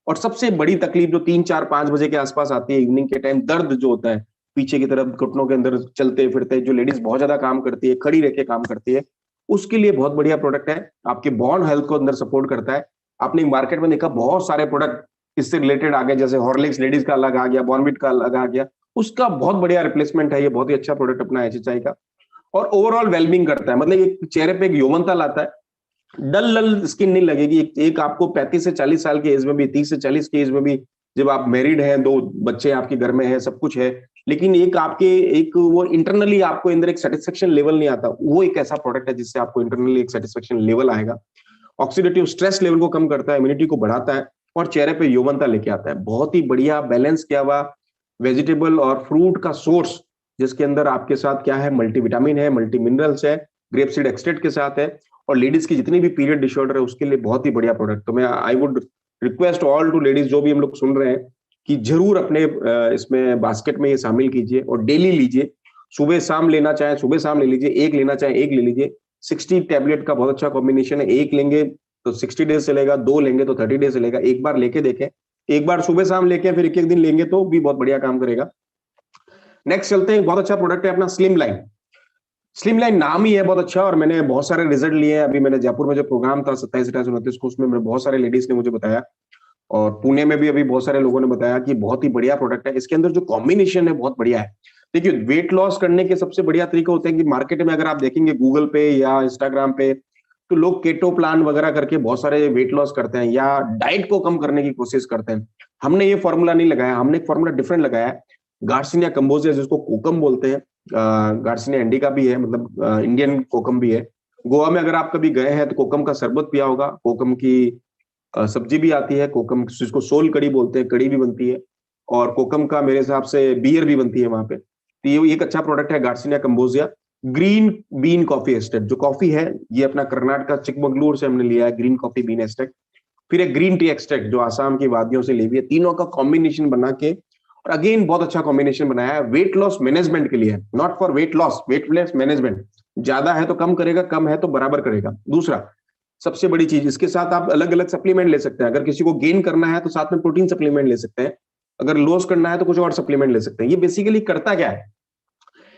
और सबसे बड़ी तकलीफ जो 3-4-5 बजे के आसपास आती है इवनिंग के टाइम, दर्द जो होता है पीछे की तरफ घुटनों के अंदर चलते फिरते, जो लेडीज बहुत ज्यादा काम करती है, खड़ी रह के काम करती है, उसके लिए बहुत बढ़िया प्रोडक्ट है। आपके बोन हेल्थ को अंदर सपोर्ट करता है। आपने मार्केट में देखा बहुत सारे प्रोडक्ट इससे रिलेटेड आ गए, जैसे हॉर्लिक्स लेडीज का अलग आ गया, बॉर्नविट का अलग आ गया, उसका बहुत बढ़िया रिप्लेसमेंट है ये, बहुत ही अच्छा प्रोडक्ट अपना एचएचआई का। और ओवरऑल वेलबिंग करता है, मतलब एक चेहरे पे एक यौवनता लाता है, डल डल स्किन नहीं लगेगी। एक आपको 35 से 40 साल की एज में भी, 30 से 40 की एज में भी, जब आप मैरिड हैं, 2 बच्चे आपके घर में हैं, सब कुछ है, लेकिन एक वो इंटरनली आपको अंदर एक सेटिस्फेक्शन लेवल नहीं आता, वो एक ऐसा प्रोडक्ट है जिससे आपको इंटरनली एक सेटिस्फेक्शन लेवल आएगा। ऑक्सीडेटिव स्ट्रेस लेवल को कम करता है, इम्यूनिटी को बढ़ाता है और चेहरे पे यौवनता लेके आता है। बहुत ही बढ़िया बैलेंस किया हुआ वेजिटेबल और फ्रूट का सोर्स, जिसके अंदर आपके साथ क्या है, मल्टीविटामिन है, मल्टी मिनरल्स है, ग्रेप सीड एक्सट्रैक्ट के साथ है, और लेडीज की जितनी भी पीरियड डिसऑर्डर है उसके लिए बहुत ही बढ़िया प्रोडक्ट। तो मैं I would request all to ladies, जो भी हम लोग सुन रहे हैं, कि जरूर अपने इसमें बास्केट में ये शामिल कीजिए और डेली लीजिए। सुबह शाम लेना चाहे सुबह शाम ले लीजिए, एक लेना चाहे एक ले लीजिए। 60 टैबलेट का बहुत अच्छा कॉम्बिनेशन है, एक लेंगे तो 60 डेज चलेगा, 2 लेंगे तो 30 डेज चलेगा। एक बार लेके देखें, एक बार सुबह शाम लेके फिर एक दिन लेंगे तो भी बहुत बढ़िया काम करेगा। नेक्स्ट चलते हैं, बहुत अच्छा प्रोडक्ट है अपना स्लिम लाइन। स्लिम लाइन नाम ही है बहुत अच्छा, और मैंने बहुत सारे रिजल्ट लिए हैं। अभी मैंने जयपुर में जो प्रोग्राम था 27-28-29 को, उसमें बहुत सारे लेडीज ने मुझे बताया, और पुणे में भी अभी बहुत सारे लोगों ने बताया कि बहुत ही बढ़िया प्रोडक्ट है। इसके अंदर जो कॉम्बिनेशन है बहुत बढ़िया है। देखिए, वेट लॉस करने के सबसे बढ़िया तरीका होता है कि मार्केट में अगर आप देखेंगे गूगल पे या इंस्टाग्राम पे, तो लोग केटो प्लान वगैरह करके बहुत सारे वेट लॉस करते हैं या डाइट को कम करने की कोशिश करते हैं। हमने ये फॉर्मूला नहीं लगाया, हमने एक फॉर्मूला डिफरेंट लगाया है। गार्सिनिया कंबोजिया, जिसको कोकम बोलते हैं, गार्सिनिया इंडिका भी है, मतलब इंडियन कोकम भी है। गोवा में अगर आप कभी गए हैं तो कोकम का शरबत पिया होगा, कोकम की सब्जी भी आती है, कोकम जिसको सोल कड़ी बोलते हैं, कड़ी भी बनती है, और कोकम का मेरे हिसाब से बियर भी बनती है वहां पे। तो ये एक अच्छा प्रोडक्ट है garcinia cambogia. Green bean coffee estate जो कॉफी है, ये अपना कर्नाटक चिकमगलूर से हमने लिया है, ग्रीन कॉफी बीन एस्टेट। फिर एक ग्रीन टी एक्सट्रैक्ट जो आसाम की वादियों से ली हुई है। तीनों का कॉम्बिनेशन बना के, और अगेन बहुत अच्छा कॉम्बिनेशन बनाया है, वेट लॉस मैनेजमेंट के लिए, not for weight loss, weight loss management. ज्यादा है तो कम करेगा, कम है तो बराबर करेगा। दूसरा सबसे बड़ी चीज, इसके साथ आप अलग अलग सप्लीमेंट ले सकते हैं। अगर किसी को गेन करना है तो साथ में प्रोटीन सप्लीमेंट ले सकते हैं, अगर लॉस करना है तो कुछ और सप्लीमेंट ले सकते हैं। ये बेसिकली करता क्या है,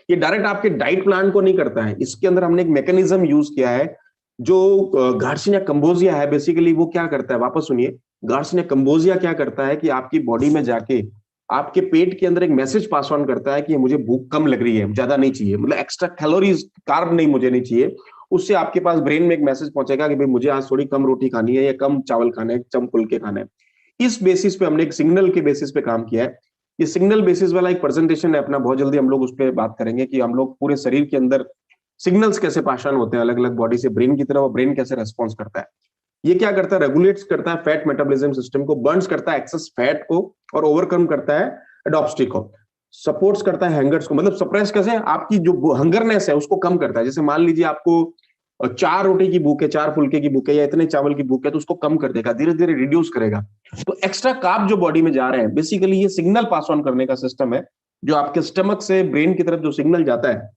ये डायरेक्ट आपके डाइट प्लान को नहीं करता है, इसके अंदर हमने एक मैकेनिज्म यूज किया है। जो गार्सिनिया कंबोजिया है, बेसिकली वो क्या करता है, वापस सुनिए। गार्सिनिया कंबोजिया क्या करता है कि आपकी बॉडी में जाके आपके पेट के अंदर एक मैसेज पास ऑन करता है कि मुझे भूख कम लग रही है, ज्यादा नहीं चाहिए, मतलब एक्स्ट्रा कैलोरीज, कार्ब नहीं, मुझे नहीं चाहिए। उससे आपके पास ब्रेन में एक मैसेज पहुंचेगा कि भाई मुझे आज थोड़ी कम रोटी खानी है, या कम चावल खाने, कम फुलके खाने हैं। इस बेसिस पे हमने एक सिग्नल के बेसिस पे काम किया है। ये सिग्नल बेसिस वाला एक प्रेजेंटेशन है अपना, बहुत जल्दी हम लोग उस पर बात करेंगे कि हम लोग पूरे शरीर के अंदर सिग्नल्स कैसे पास ऑन होते हैं अलग अलग बॉडी से ब्रेन की तरफ, और ब्रेन कैसे रेस्पॉन्स करता है। ये क्या करता है, रेगुलेट्स करता है फैट मेटाबॉलिज्म सिस्टम को, बर्न्स करता है एक्सेस फैट को, और ओवरकम करता है एडॉप्सिटी को, सपोर्ट्स करता है हैंगर्स को, मतलब सप्रेस कैसे, आपकी जो हंगरनेस है उसको कम करता है। जैसे मान लीजिए आपको 4 रोटी की भूख है, 4 फुलके की भूख है, या इतने चावल की भूख है, तो उसको कम कर देगा, धीरे धीरे रिड्यूस करेगा। तो एक्स्ट्रा कार्ब जो बॉडी में जा रहे हैं, बेसिकली ये सिग्नल पास ऑन करने का सिस्टम है, जो आपके स्टमक से ब्रेन की तरफ जो सिग्नल जाता है,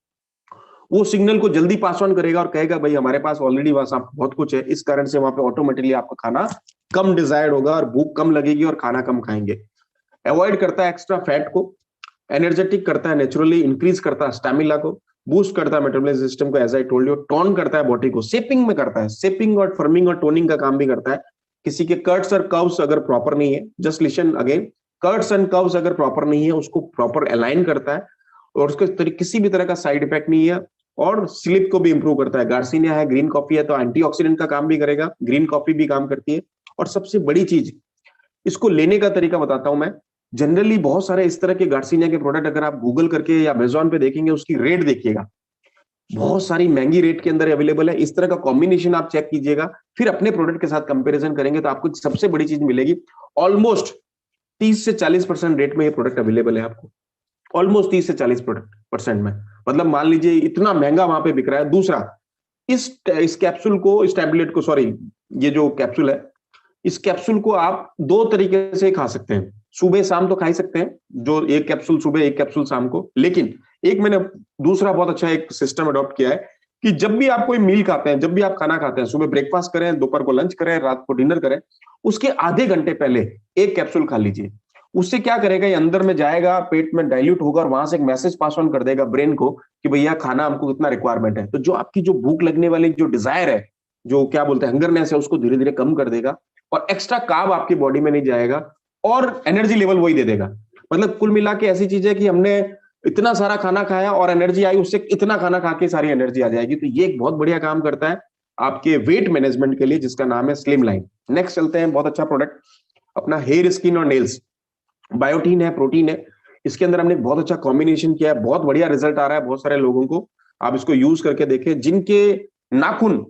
वो सिग्नल को जल्दी पास ऑन करेगा और कहेगा भाई हमारे पास ऑलरेडी वहां बहुत कुछ है, इस कारण से वहां पे ऑटोमेटिकली आपका खाना कम डिजायर्ड होगा और भूख कम लगेगी और खाना कम खाएंगे। अवॉइड करता है एक्स्ट्रा फैट को, एनर्जेटिक करता है नेचुरली, इंक्रीज करता है स्टैमिना को, बूस्ट करता है मेटाबॉलिज्म सिस्टम को, as I told you, tone करता है बॉडी को, शेपिंग में करता है, शेपिंग और फर्मिंग और टोनिंग का काम भी करता है। किसी के कट्स और कर्व्स अगर प्रॉपर नहीं है, just listen again, cuts and curves अगर प्रॉपर नहीं है उसको प्रॉपर अलाइन करता है, और उसके किसी भी तरह का साइड इफेक्ट नहीं है, और स्लीप को भी इंप्रूव करता है। गार्सिनिया है, ग्रीन कॉफी है, तो एंटीऑक्सीडेंट का काम भी करेगा, ग्रीन कॉफी भी काम करती है। और सबसे बड़ी चीज, इसको लेने का तरीका बताता हूं मैं। जनरली बहुत सारे इस तरह के गार्सिनिया के प्रोडक्ट अगर आप गूगल करके या अमेजोन पे देखेंगे, उसकी रेट देखिएगा, बहुत सारी महंगी रेट के अंदर अवेलेबल है। इस तरह का कॉम्बिनेशन आप चेक कीजिएगा, फिर अपने प्रोडक्ट के साथ कंपैरिजन करेंगे तो आपको सबसे बड़ी चीज मिलेगी, ऑलमोस्ट 30 से 40% रेट में ये प्रोडक्ट अवेलेबल है आपको, ऑलमोस्ट 30 से 40% में। मतलब मान लीजिए इतना महंगा वहां पे बिक रहा है। दूसरा, इस कैप्सूल को, इस टैबलेट को, सॉरी, ये जो कैप्सूल है, इस कैप्सूल को आप दो तरीके से खा सकते हैं। सुबह शाम तो खा ही सकते हैं, जो एक कैप्सूल सुबह एक कैप्सूल शाम को। लेकिन एक मैंने दूसरा बहुत अच्छा एक सिस्टम अडॉप्ट किया है कि जब भी आप कोई मील खाते हैं, जब भी आप खाना खाते हैं, सुबह ब्रेकफास्ट करें, दोपहर को लंच करें, रात को डिनर करें, उसके आधे घंटे पहले एक कैप्सूल खा लीजिए। उससे क्या करेगा, ये अंदर में जाएगा, पेट में डाइल्यूट होगा और वहां से एक मैसेज पास ऑन कर देगा ब्रेन को कि भैया खाना हमको कितना रिक्वायरमेंट है। तो जो आपकी जो भूख लगने वाली जो डिजायर है, जो क्या बोलते हैं हंगरनेस है, उसको धीरे धीरे कम कर देगा, और एक्स्ट्रा कार्ब आपकी बॉडी में नहीं जाएगा, और एनर्जी लेवल वही दे देगा। मतलब कुल मिला के ऐसी चीज है कि हमने इतना सारा खाना खाया और एनर्जी आई, उससे इतना खाना खा के सारी एनर्जी आ जाएगी। तो ये एक बहुत बढ़िया काम करता है आपके वेट मैनेजमेंट के लिए, जिसका नाम है स्लिम लाइन। नेक्स्ट चलते हैं, बहुत अच्छा प्रोडक्ट अपना हेयर, स्किन और नेल्स, बायोटीन है, प्रोटीन है। इसके अंदर हमने बहुत अच्छा कॉम्बिनेशन किया है, बहुत बढ़िया रिजल्ट आ रहा है बहुत सारे लोगों को। आप इसको यूज करके देखें। जिनके नाखून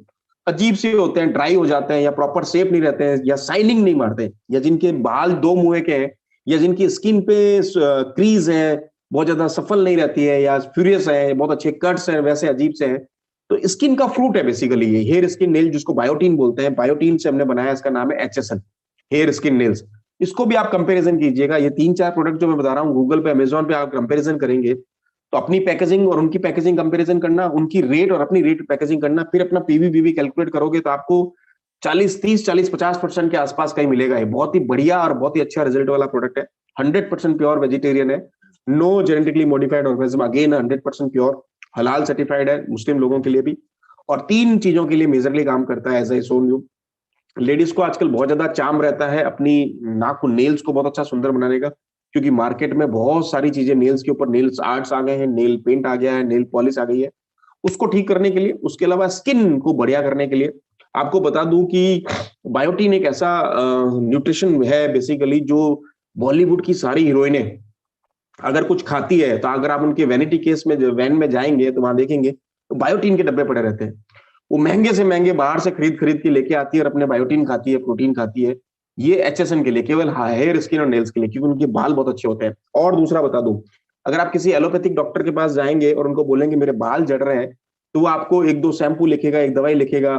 अजीब से होते हैं, ड्राई हो जाते हैं, या प्रॉपर शेप नहीं रहते हैं, या शाइनिंग नहीं मारते, या जिनके बाल दो मुंह के हैं, या जिनकी स्किन पे क्रीज है, बहुत ज्यादा सफल नहीं रहती है, या फ्यूरियस है, बहुत अच्छे कट्स हैं, वैसे अजीब से हैं, तो स्किन का फ्रूट है बेसिकली ये हेयर स्किन नेल, जिसको बायोटीन बोलते हैं। बायोटीन से हमने बनाया, इसका नाम है HSN, हेयर स्किन नेल्स। इसको भी आप कंपैरिजन कीजिएगा। ये 3-4 प्रोडक्ट जो मैं बता रहा हूँ, गूगल पे, अमेजोन पे आप कंपैरिजन करेंगे तो अपनी पैकेजिंग और उनकी पैकेजिंग कंपैरिजन करना, उनकी रेट और अपनी रेट पैकेजिंग करना, फिर अपना पीवी कैलकुलेट करोगे तो आपको 40-30-40-50% के आसपास कहीं मिलेगा। ये बहुत ही बढ़िया और बहुत ही अच्छा रिजल्ट वाला प्रोडक्ट है। 100% प्योर वेजिटेरियन है, no genetically modified organism, again 100% pure, हलाल सर्टिफाइड है मुस्लिम लोगों के लिए भी, और 3 चीजों के लिए मेजरली काम करता है। As I shown you, ladies को आजकल बहुत ज्यादा चार्म रहता है अपनी नाखून, नेल्स को बहुत अच्छा सुंदर बनाने का, क्योंकि मार्केट में बहुत सारी चीजें नेल्स के ऊपर, नेल्स आर्ट्स आ गए हैं, नेल पेंट आ गया है, नेल पॉलिश आ गई है, उसको ठीक करने के लिए। उसके अलावा स्किन को बढ़िया करने के लिए आपको बता दूं कि बायोटीन एक ऐसा न्यूट्रिशन है बेसिकली, जो बॉलीवुड की सारी हीरोइनें अगर कुछ खाती है, तो अगर आप उनके वैनिटी केस में वैन में जाएंगे तो वहां देखेंगे तो बायोटीन के डब्बे पड़े रहते हैं। वो महंगे से महंगे बाहर से खरीद खरीद के लेके आती है और अपने बायोटीन खाती है, प्रोटीन खाती है। ये HSN के लिए, केवल हेयर, स्किन और नेल्स के लिए, क्योंकि उनके बाल बहुत अच्छे होते हैं। और दूसरा बता दूं, अगर आप किसी एलोपैथिक डॉक्टर के पास जाएंगे और उनको बोलेंगे मेरे बाल झड़ रहे हैं, तो वो आपको 1-2 शैम्पू लिखेगा, एक दवाई लिखेगा,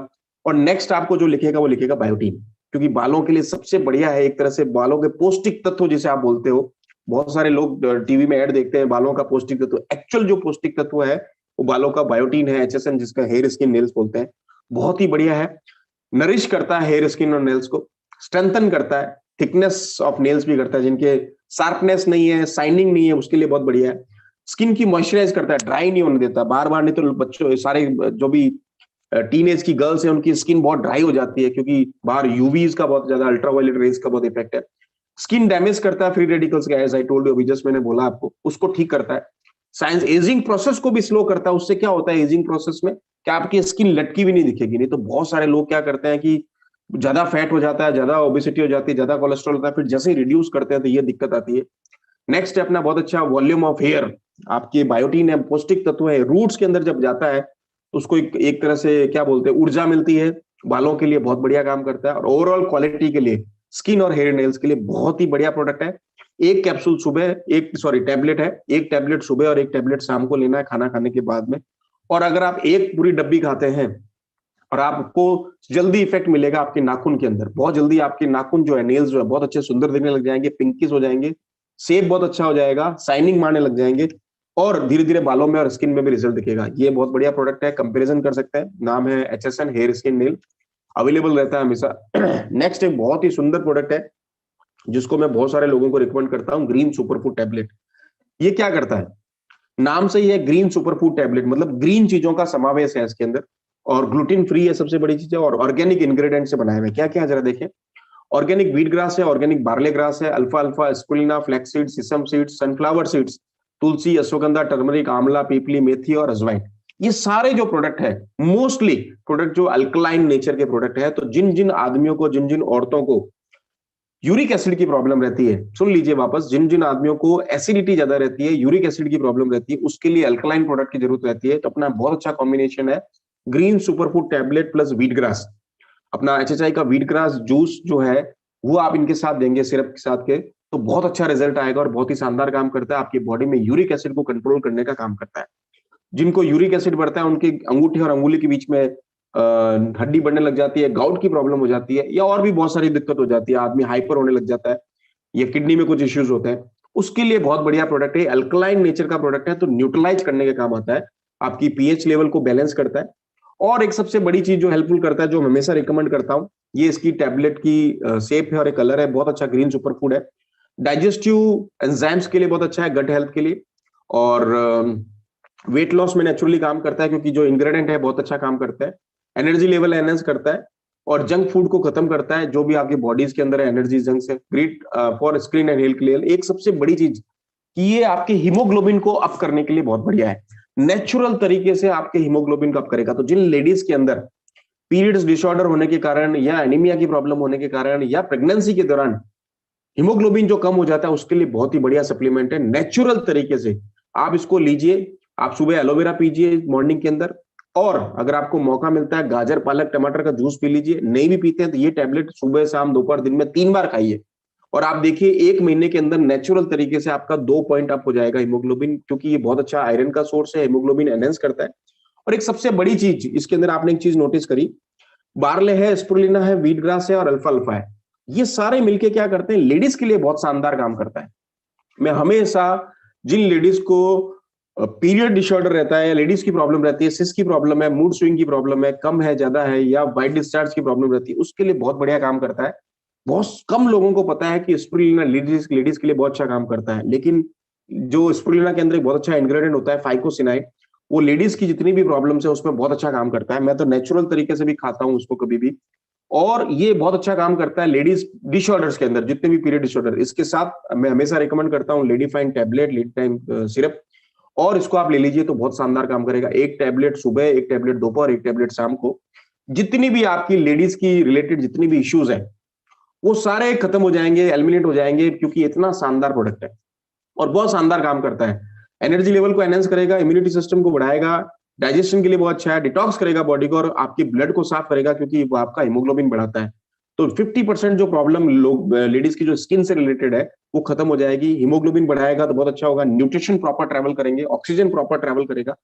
और नेक्स्ट आपको जो लिखेगा वो लिखेगा बायोटीन, क्योंकि बालों के लिए सबसे बढ़िया है। एक तरह से बालों के पौष्टिक तत्व जिसे आप बोलते हो, बहुत सारे लोग टीवी में ऐड देखते हैं बालों का पौष्टिक तत्व, एक्चुअल जो पौष्टिक तत्व है वो बालों का बायोटीन है, HSN, जिसका हेयर, स्किन, नेल्स बोलते हैं। बहुत ही बढ़िया है, नरिश करता है हेयर, स्किन और नेल्स को, स्ट्रेंथन करता है, थिकनेस ऑफ नेल्स भी करता है, जिनके शार्पनेस नहीं है, शाइनिंग नहीं है, उसके लिए बहुत बढ़िया है। स्किन की मॉइस्चराइज करता है, ड्राई नहीं होने देता बार बार, नहीं तो बच्चों सारे जो भी टीनेज की गर्ल्स है उनकी स्किन बहुत ड्राई हो जाती है, क्योंकि बाहर यूवीज का बहुत ज्यादा, अल्ट्रावायलेट रेज का बहुत इफेक्ट है। स्किन डैमेज करता है फ्री रेडिकल्स का, एज आई टोल्ड यू, अभी जस्ट मैंने बोला आपको, उसको ठीक करता है। साइंस एजिंग प्रोसेस को भी स्लो करता है। उससे क्या होता है एजिंग प्रोसेस में, कि आपकी स्किन लटकी भी नहीं दिखेगी। नहीं तो बहुत सारे लोग क्या करते हैं कि ज्यादा फैट हो जाता है, ज्यादा ओबेसिटी हो जाती है, ज्यादा कोलेस्ट्रॉल होता है, फिर जैसे ही रिड्यूस करते हैं तो ये दिक्कत आती है। नेक्स्ट है अपना बहुत अच्छा वॉल्यूम ऑफ हेयर, आपकी बायोटीन है, पौष्टिक तत्व है, रूट्स के अंदर जब जाता है तो उसको एक तरह से क्या बोलते हैं, ऊर्जा मिलती है, बालों के लिए बहुत बढ़िया काम करता है, और ओवरऑल क्वालिटी के लिए, स्किन और हेयर नेल्स के लिए बहुत ही बढ़िया प्रोडक्ट है। एक कैप्सूल सुबह, टैबलेट है, एक टैबलेट सुबह और एक टैबलेट शाम को लेना है खाना खाने के बाद में। और अगर आप एक पूरी डब्बी खाते हैं, और आपको जल्दी इफेक्ट मिलेगा आपके नाखून के अंदर, बहुत जल्दी आपके नाखून जो है, नेल्स जो है, बहुत अच्छे सुंदर दिखने लग जाएंगे, पिंकिश हो जाएंगे, शेप बहुत अच्छा हो जाएगा, शाइनिंग मारने लग जाएंगे, और धीरे धीरे बालों में और स्किन में भी रिजल्ट दिखेगा। ये बहुत बढ़िया प्रोडक्ट है, कंपैरिजन कर सकते हैं। नाम है HSN hair, skin, nail. Available रहता है हमेशा। नेक्स्ट एक बहुत ही सुंदर प्रोडक्ट है जिसको मैं बहुत सारे लोगों को रिकमेंड करता हूँ, ग्रीन सुपर फूड टैबलेट। ये क्या करता है, नाम से ही है ग्रीन सुपर फूड टैबलेट, मतलब ग्रीन चीजों का समावेश है इसके अंदर, और ग्लूटेन फ्री है सबसे बड़ी चीज है, और ऑर्गेनिक इंग्रेडिएंट से बनाए हुए। क्या क्या जरा देखें, ऑर्गेनिक व्हीट ग्रास है, ऑर्गेनिक बार्ले ग्रास है, अल्फा अल्फा, spirulina, flax seeds, sesame seeds, sunflower seeds, tulsi, ashwagandha, turmeric, amla, pippali, मेथी और अजवाइन। ये सारे जो प्रोडक्ट है, मोस्टली प्रोडक्ट जो अल्कलाइन नेचर के प्रोडक्ट है, तो जिन जिन आदमियों को, जिन जिन औरतों को यूरिक एसिड की प्रॉब्लम रहती है, सुन लीजिए वापस, जिन जिन आदमियों को एसिडिटी ज्यादा रहती है, यूरिक एसिड की प्रॉब्लम रहती है, उसके लिए अल्कलाइन प्रोडक्ट की जरूरत रहती है। तो अपना बहुत अच्छा कॉम्बिनेशन है green super food tablet plus wheat grass. अपना एचएचआई का व्हीट ग्रास जूस जो है वो आप इनके साथ देंगे, सिरप के साथ के, तो बहुत अच्छा रिजल्ट आएगा और बहुत ही शानदार काम करता है, आपकी बॉडी में यूरिक एसिड को कंट्रोल करने का काम करता है। जिनको यूरिक एसिड बढ़ता है, उनके अंगूठे और अंगुली के बीच में हड्डी बढ़ने लग जाती है, गाउट की प्रॉब्लम हो जाती है, या और भी बहुत सारी दिक्कत हो जाती है, आदमी हाइपर होने लग जाता है, या किडनी में कुछ इश्यूज होते हैं, उसके लिए बहुत बढ़िया प्रोडक्ट है। अल्कलाइन नेचर का प्रोडक्ट है, तो न्यूट्रलाइज करने का काम आता है, आपकी पीएच लेवल को बैलेंस करता है। और एक सबसे बड़ी चीज जो हेल्पफुल करता है, जो मैं हमेशा रिकमेंड करता हूं, ये इसकी टैबलेट की शेप है और एक कलर है, बहुत अच्छा ग्रीन सुपर फूड है। डाइजेस्टिव एंजाइम्स के लिए बहुत अच्छा है, गट हेल्थ के लिए, और वेट लॉस में नेचुरली काम करता है, क्योंकि जो इंग्रेडिएंट है बहुत अच्छा काम करता है। एनर्जी लेवल एनहेंस करता है, और जंक फूड को खत्म करता है, जो भी आपकी बॉडीज के अंदर है एनर्जी जंक से। Great for skin and health के लिए। एक सबसे बड़ी चीज कि ये आपके हीमोग्लोबिन को अप करने के लिए बहुत बढ़िया है, नेचुरल तरीके से आपके हीमोग्लोबिन को अप करेगा। तो जिन लेडीज के अंदर पीरियड्स डिसऑर्डर होने के कारण, या एनीमिया की प्रॉब्लम होने के कारण, या प्रेगनेंसी के दौरान हीमोग्लोबिन जो कम हो जाता है, उसके लिए बहुत ही बढ़िया सप्लीमेंट है, नेचुरल तरीके से आप इसको लीजिए। आप सुबह एलोवेरा पीजिए मॉर्निंग के अंदर, और अगर आपको मौका मिलता है गाजर पालक टमाटर का जूस पी लीजिए। नहीं भी पीते हैं तो ये टैबलेट सुबह शाम दोपहर दिन में 3 बार खाइए, और आप देखिए 1 महीने के अंदर नेचुरल तरीके से आपका 2 पॉइंट अप हो जाएगा हीमोग्लोबिन, क्योंकि ये बहुत अच्छा आयरन का सोर्स है, हीमोग्लोबिन एनहेंस करता है। और एक सबसे बड़ी चीज इसके अंदर आपने एक चीज नोटिस करी, बार्ले है, स्पिरुलिना है, व्हीट ग्रास है और अल्फा अल्फा है, ये सारे मिलके क्या करते हैं, लेडीज के लिए बहुत शानदार काम करता है। मैं हमेशा जिन लेडीज को पीरियड डिसऑर्डर रहता है, या लेडीज की प्रॉब्लम रहती है, सिस की प्रॉब्लम है, मूड स्विंग की प्रॉब्लम है, कम है ज्यादा है, या वाइट डिस्चार्ज की प्रॉब्लम रहती है, उसके लिए बहुत बढ़िया काम करता है। बहुत कम लोगों को पता है कि स्पिरुलिना लेडीज के लिए बहुत अच्छा काम करता है, लेकिन जो स्पिरुलिना के अंदर एक बहुत अच्छा इंग्रेडिएंट होता है फाइकोसिनाइड, वो लेडीज की जितनी भी प्रॉब्लम्स है उसमें बहुत अच्छा काम करता है। मैं तो नेचुरल तरीके से भी खाता हूँ उसको कभी भी, और ये बहुत अच्छा काम करता है लेडीज डिसऑर्डर्स के अंदर, जितने भी पीरियड डिसऑर्डर। इसके साथ मैं हमेशा रिकमेंड करता हूँ lady fine tablet, lady time syrup, और इसको आप ले लीजिए तो बहुत शानदार काम करेगा। एक टैबलेट सुबह, एक टैबलेट दोपहर, एक टैबलेट शाम को। जितनी भी आपकी लेडीज की रिलेटेड जितनी भी इश्यूज है वो सारे खत्म हो जाएंगे, एलिमिनेट हो जाएंगे, क्योंकि इतना शानदार प्रोडक्ट है और बहुत शानदार काम करता है। एनर्जी लेवल को एनहेंस करेगा, इम्यूनिटी सिस्टम को बढ़ाएगा, डाइजेशन के लिए बहुत अच्छा है, डिटॉक्स करेगा बॉडी को, और आपकी ब्लड को साफ करेगा, क्योंकि वो आपका हीमोग्लोबिन बढ़ाता है। तो 50% जो प्रॉब्लम लोग लेडीज की जो स्किन से रिलेटेड है वो खत्म हो जाएगी। हीमोग्लोबिन बढ़ाएगा तो बहुत अच्छा होगा, न्यूट्रिशन प्रॉपर ट्रैवल करेंगे, ऑक्सीजन प्रॉपर ट्रैवल करेगा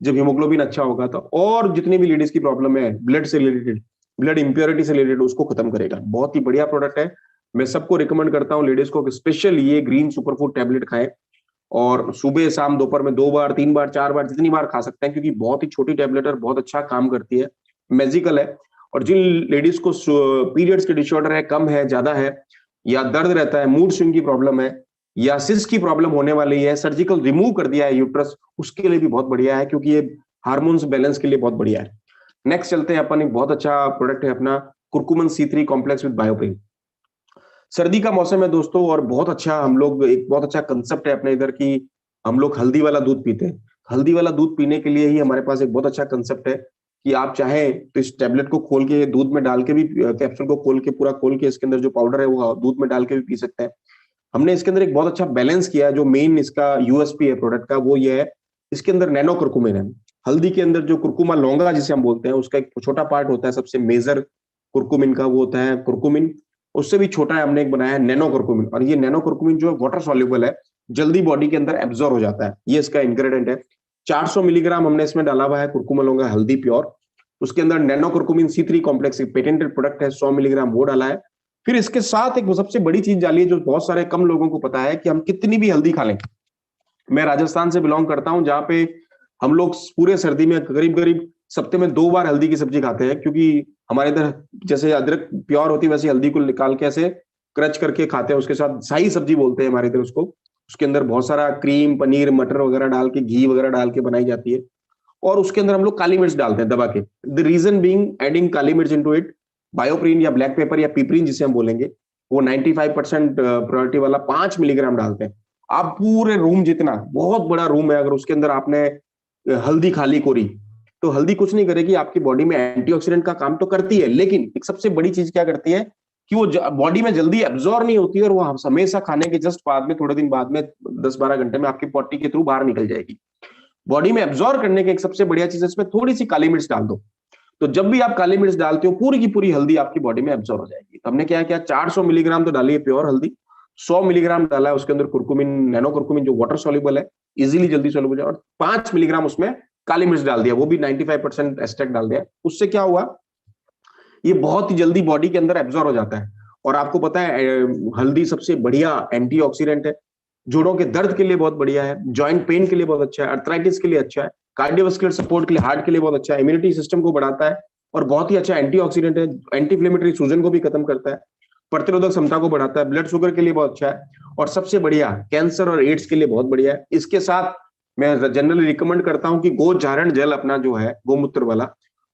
जब हीमोग्लोबिन अच्छा होगा तो। और जितनी भी लेडीज की प्रॉब्लम है ब्लड से रिलेटेड, ब्लड इंप्योरिटी से रिलेटेड, उसको खत्म करेगा। बहुत ही बढ़िया प्रोडक्ट है, मैं सबको रिकमेंड करता हूँ लेडीज को स्पेशल ये ग्रीन सुपर फूड टैबलेट खाएं, और सुबह शाम दोपहर में 2 बार 3 बार 4 बार जितनी बार खा सकते हैं, क्योंकि बहुत ही छोटी टैबलेट है और बहुत अच्छा काम करती है, मैजिकल है। और जिन लेडीज को पीरियड्स के डिसऑर्डर है, कम है ज्यादा है, या दर्द रहता है, मूड स्विंग की प्रॉब्लम है, या सिस की प्रॉब्लम होने वाली है, सर्जिकल रिमूव कर दिया है यूट्रस, उसके लिए भी बहुत बढ़िया है, क्योंकि ये हार्मोन्स बैलेंस के लिए बहुत बढ़िया है। नेक्स्ट चलते हैं अपन, एक बहुत अच्छा प्रोडक्ट है अपना कुर्कुमिन C3 कॉम्प्लेक्स विद बायोपेन। सर्दी का मौसम है दोस्तों, और बहुत अच्छा हम लोग, एक बहुत अच्छा कंसेप्ट है अपने इधर की, हम लोग हल्दी वाला दूध पीते हैं। हल्दी वाला दूध पीने के लिए ही हमारे पास एक बहुत अच्छा कंसेप्ट है कि आप चाहें तो इस टैबलेट को खोल के दूध में डाल के भी, कैप्सूल को खोल के पूरा खोल के इसके अंदर जो पाउडर है वो दूध में डाल के भी पी सकते हैं। हमने इसके अंदर एक बहुत अच्छा बैलेंस किया है। जो मेन इसका यूएसपी है प्रोडक्ट का वो ये है, इसके अंदर नैनो कुर्कुमिन है। हल्दी के अंदर जो कुर्कुमा लौंगा जिसे हम बोलते हैं, उसका एक छोटा पार्ट होता है सबसे मेजर कुर्कुमिन का, वो होता है कुर्कुमिन। उससे भी छोटा है हमने एक बनाया है नैनो कुर्कुमिन, और ये नैनो कुर्कुमिन जो है वाटर सॉल्युबल है, जल्दी बॉडी के अंदर एब्जॉर्ब हो जाता है। ये इसका इंग्रेडिएंट है। 400 मिलीग्राम हमने इसमें डाला हुआ है कुर्कुमा लौंगा हल्दी प्योर। उसके अंदर नैनो कुर्कुमिन C3 कॉम्प्लेक्स एक पेटेंटेड प्रोडक्ट है, 100 मिलीग्राम वो डाला है। फिर इसके साथ एक सबसे बड़ी चीज डाली है जो बहुत सारे कम लोगों को पता है, कि हम कितनी भी हल्दी खा लें। मैं राजस्थान से बिलोंग करता हूं, जहां पे हम लोग पूरे सर्दी में करीब करीब सप्ते में 2 बार हल्दी की सब्जी खाते हैं, क्योंकि हमारे इधर जैसे अदरक प्योर होती है वैसे हल्दी को निकाल के ऐसे क्रच करके खाते हैं, उसके साथ शाही सब्जी बोलते हैं हमारे इधर उसको। उसके अंदर बहुत सारा क्रीम, पनीर, मटर वगैरह डाल के, घी वगैरह डाल के बनाई जाती है, और उसके अंदर हम लोग काली मिर्च डालते हैं दबा के। द रीजन बीइंग एडिंग काली मिर्च इनटू इट, बायोप्रीन या ब्लैक पेपर या पिपरीन जिसे हम बोलेंगे, वो 95% प्योरिटी वाला 5 मिलीग्राम डालते हैं। आप पूरे रूम जितना, बहुत बड़ा रूम है, अगर उसके अंदर आपने हल्दी खाली कोरी, तो हल्दी कुछ नहीं करेगी, आपकी बॉडी में एंटीऑक्सीडेंट का काम तो करती है, लेकिन एक सबसे बड़ी चीज क्या करती है कि वो बॉडी में जल्दी एब्जॉर्ब नहीं होती है, और वो हमेशा खाने के जस्ट बाद में, थोड़े दिन बाद में, 10-12 घंटे में आपकी पॉटी के थ्रू बाहर निकल जाएगी। बॉडी में एब्जॉर्ब करने की एक सबसे बढ़िया चीज है, इसमें थोड़ी सी काली मिर्च डाल दो। तो जब भी आप काली मिर्च डालते हो, पूरी की पूरी हल्दी आपकी बॉडी में एब्जॉर्ब हो जाएगी। तो हमने क्या किया, 400 मिलीग्राम तो डाली है प्योर हल्दी, 100 मिलीग्राम डाला है उसके अंदर कुरकुमिन, नैनो कुरकुमिन, जो वाटर सॉल्युबल है, इजीली जल्दी सॉल्युबल है, और 5 मिलीग्राम उसमें काली मिर्च डाल दिया, वो भी 95% एक्सट्रैक्ट डाल दिया। उससे क्या हुआ, ये बहुत ही जल्दी बॉडी के अंदर एब्जॉर्ब हो जाता है। और आपको पता है हल्दी सबसे बढ़िया एंटीऑक्सीडेंट है, जोड़ों के दर्द के लिए बहुत बढ़िया है, जॉइंट पेन के लिए बहुत अच्छा है, अर्थराइटिस के लिए अच्छा है, कार्डियोवास्कुलर सपोर्ट के लिए, हार्ट के लिए बहुत अच्छा है, इम्यूनिटी सिस्टम को बढ़ाता है, और बहुत ही अच्छा एंटीऑक्सीडेंट है, एंटी इन्फ्लेमेटरी सूजन को भी खत्म करता है, प्रतिरोधक क्षमता को बढ़ाता है, ब्लड शुगर के लिए बहुत अच्छा है, और सबसे बढ़िया कैंसर और एड्स के लिए बहुत बढ़िया है। इसके साथ मैं जनरली रिकमेंड करता हूं कि गोचारण जल अपना जो है गोमूत्र वाला,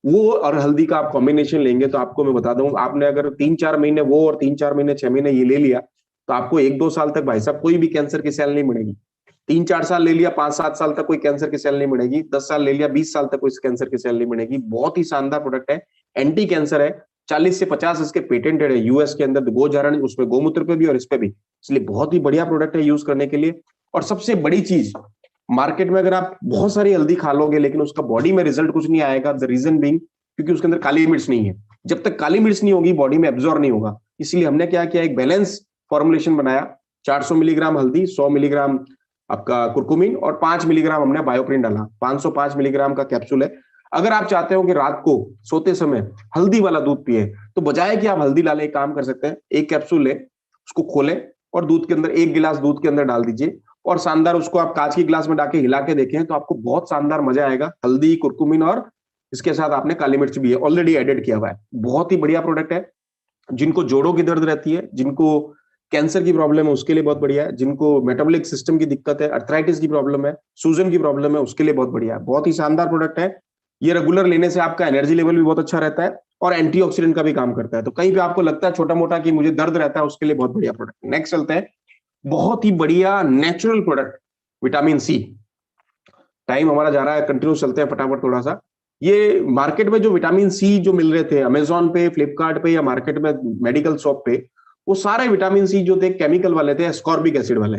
वो और हल्दी का आप कॉम्बिनेशन लेंगे, तो आपको मैं बता दूं, आपने अगर 3-4 महीने वो और 3-4 महीने 6 महीने ये ले लिया, तो आपको 1-2 साल तक भाई साहब कोई भी कैंसर की सेल नहीं बढ़ेगी। 3-4 साल ले लिया, 5-7 साल तक कोई कैंसर की सेल नहीं बढ़ेगी, 10 साल ले लिया, 20 साल तक कोई कैंसर की सेल नहीं बढ़ेगी। बहुत ही शानदार प्रोडक्ट है, एंटी कैंसर है, 40 से 50 इसके पेटेंटेड है यूएस के अंदर, गोचारण, उसमें गोमूत्र पे भी और इस पे भी, इसलिए बहुत ही बढ़िया प्रोडक्ट है यूज करने के लिए। और सबसे बड़ी चीज, मार्केट में अगर आप बहुत सारी हल्दी खा लोगे लेकिन उसका बॉडी में रिजल्ट कुछ नहीं आएगा, द रीजन बीइंग क्योंकि उसके अंदर काली मिर्च नहीं है। जब तक काली मिर्च नहीं होगी बॉडी में एब्जॉर्ब नहीं होगा। इसलिए हमने क्या किया, एक बैलेंस फॉर्मुलेशन बनाया, 400 मिलीग्राम हल्दी, 100 मिलीग्राम आपका कुरकुमिन, और 5 मिलीग्राम हमने बायोप्रिन डाला, 505 मिलीग्राम का कैप्सूल है। अगर आप चाहते हो कि रात को सोते समय हल्दी वाला दूध पिए, तो बजाय कि आप हल्दी डालें, एक काम कर सकते हैं, एक कैप्सूल ले, उसको खोलें और दूध के अंदर, 1 गिलास दूध के अंदर डाल दीजिए, और शानदार उसको आप कांच की गिलास में डाके हिला के देखें, तो आपको बहुत शानदार मजा आएगा। हल्दी, कुरकुमिन, और इसके साथ आपने काली मिर्च भी है ऑलरेडी एडेड किया हुआ है। बहुत ही बढ़िया प्रोडक्ट है। जिनको जोड़ों की दर्द रहती है, जिनको कैंसर की प्रॉब्लम है, उसके लिए बहुत बढ़िया है। जिनको मेटाबॉलिक सिस्टम की दिक्कत है, अर्थराइटिस की प्रॉब्लम है, सूजन की प्रॉब्लम है, उसके लिए बहुत बढ़िया है। बहुत ही शानदार प्रोडक्ट है। ये रेगुलर लेने से आपका एनर्जी लेवल भी बहुत अच्छा रहता है, और एंटीऑक्सीडेंट का भी काम करता है। तो कहीं पे आपको लगता है छोटा मोटा कि मुझे दर्द रहता है, उसके लिए बहुत बढ़िया प्रोडक्ट। नेक्स्ट चलते हैं, बहुत ही बढ़िया natural product, vitamin C. Time हमारा जा रहा है, कंटिन्यू चलते हैं फटाफट थोड़ा सा। ये मार्केट में जो विटामिन सी जो मिल रहे थे अमेजोन पे, फ्लिपकार्ट पे, या मार्केट में मेडिकल शॉप पे, वो सारे विटामिन सी जो थे केमिकल वाले थे, एस्कॉर्बिक एसिड वाले,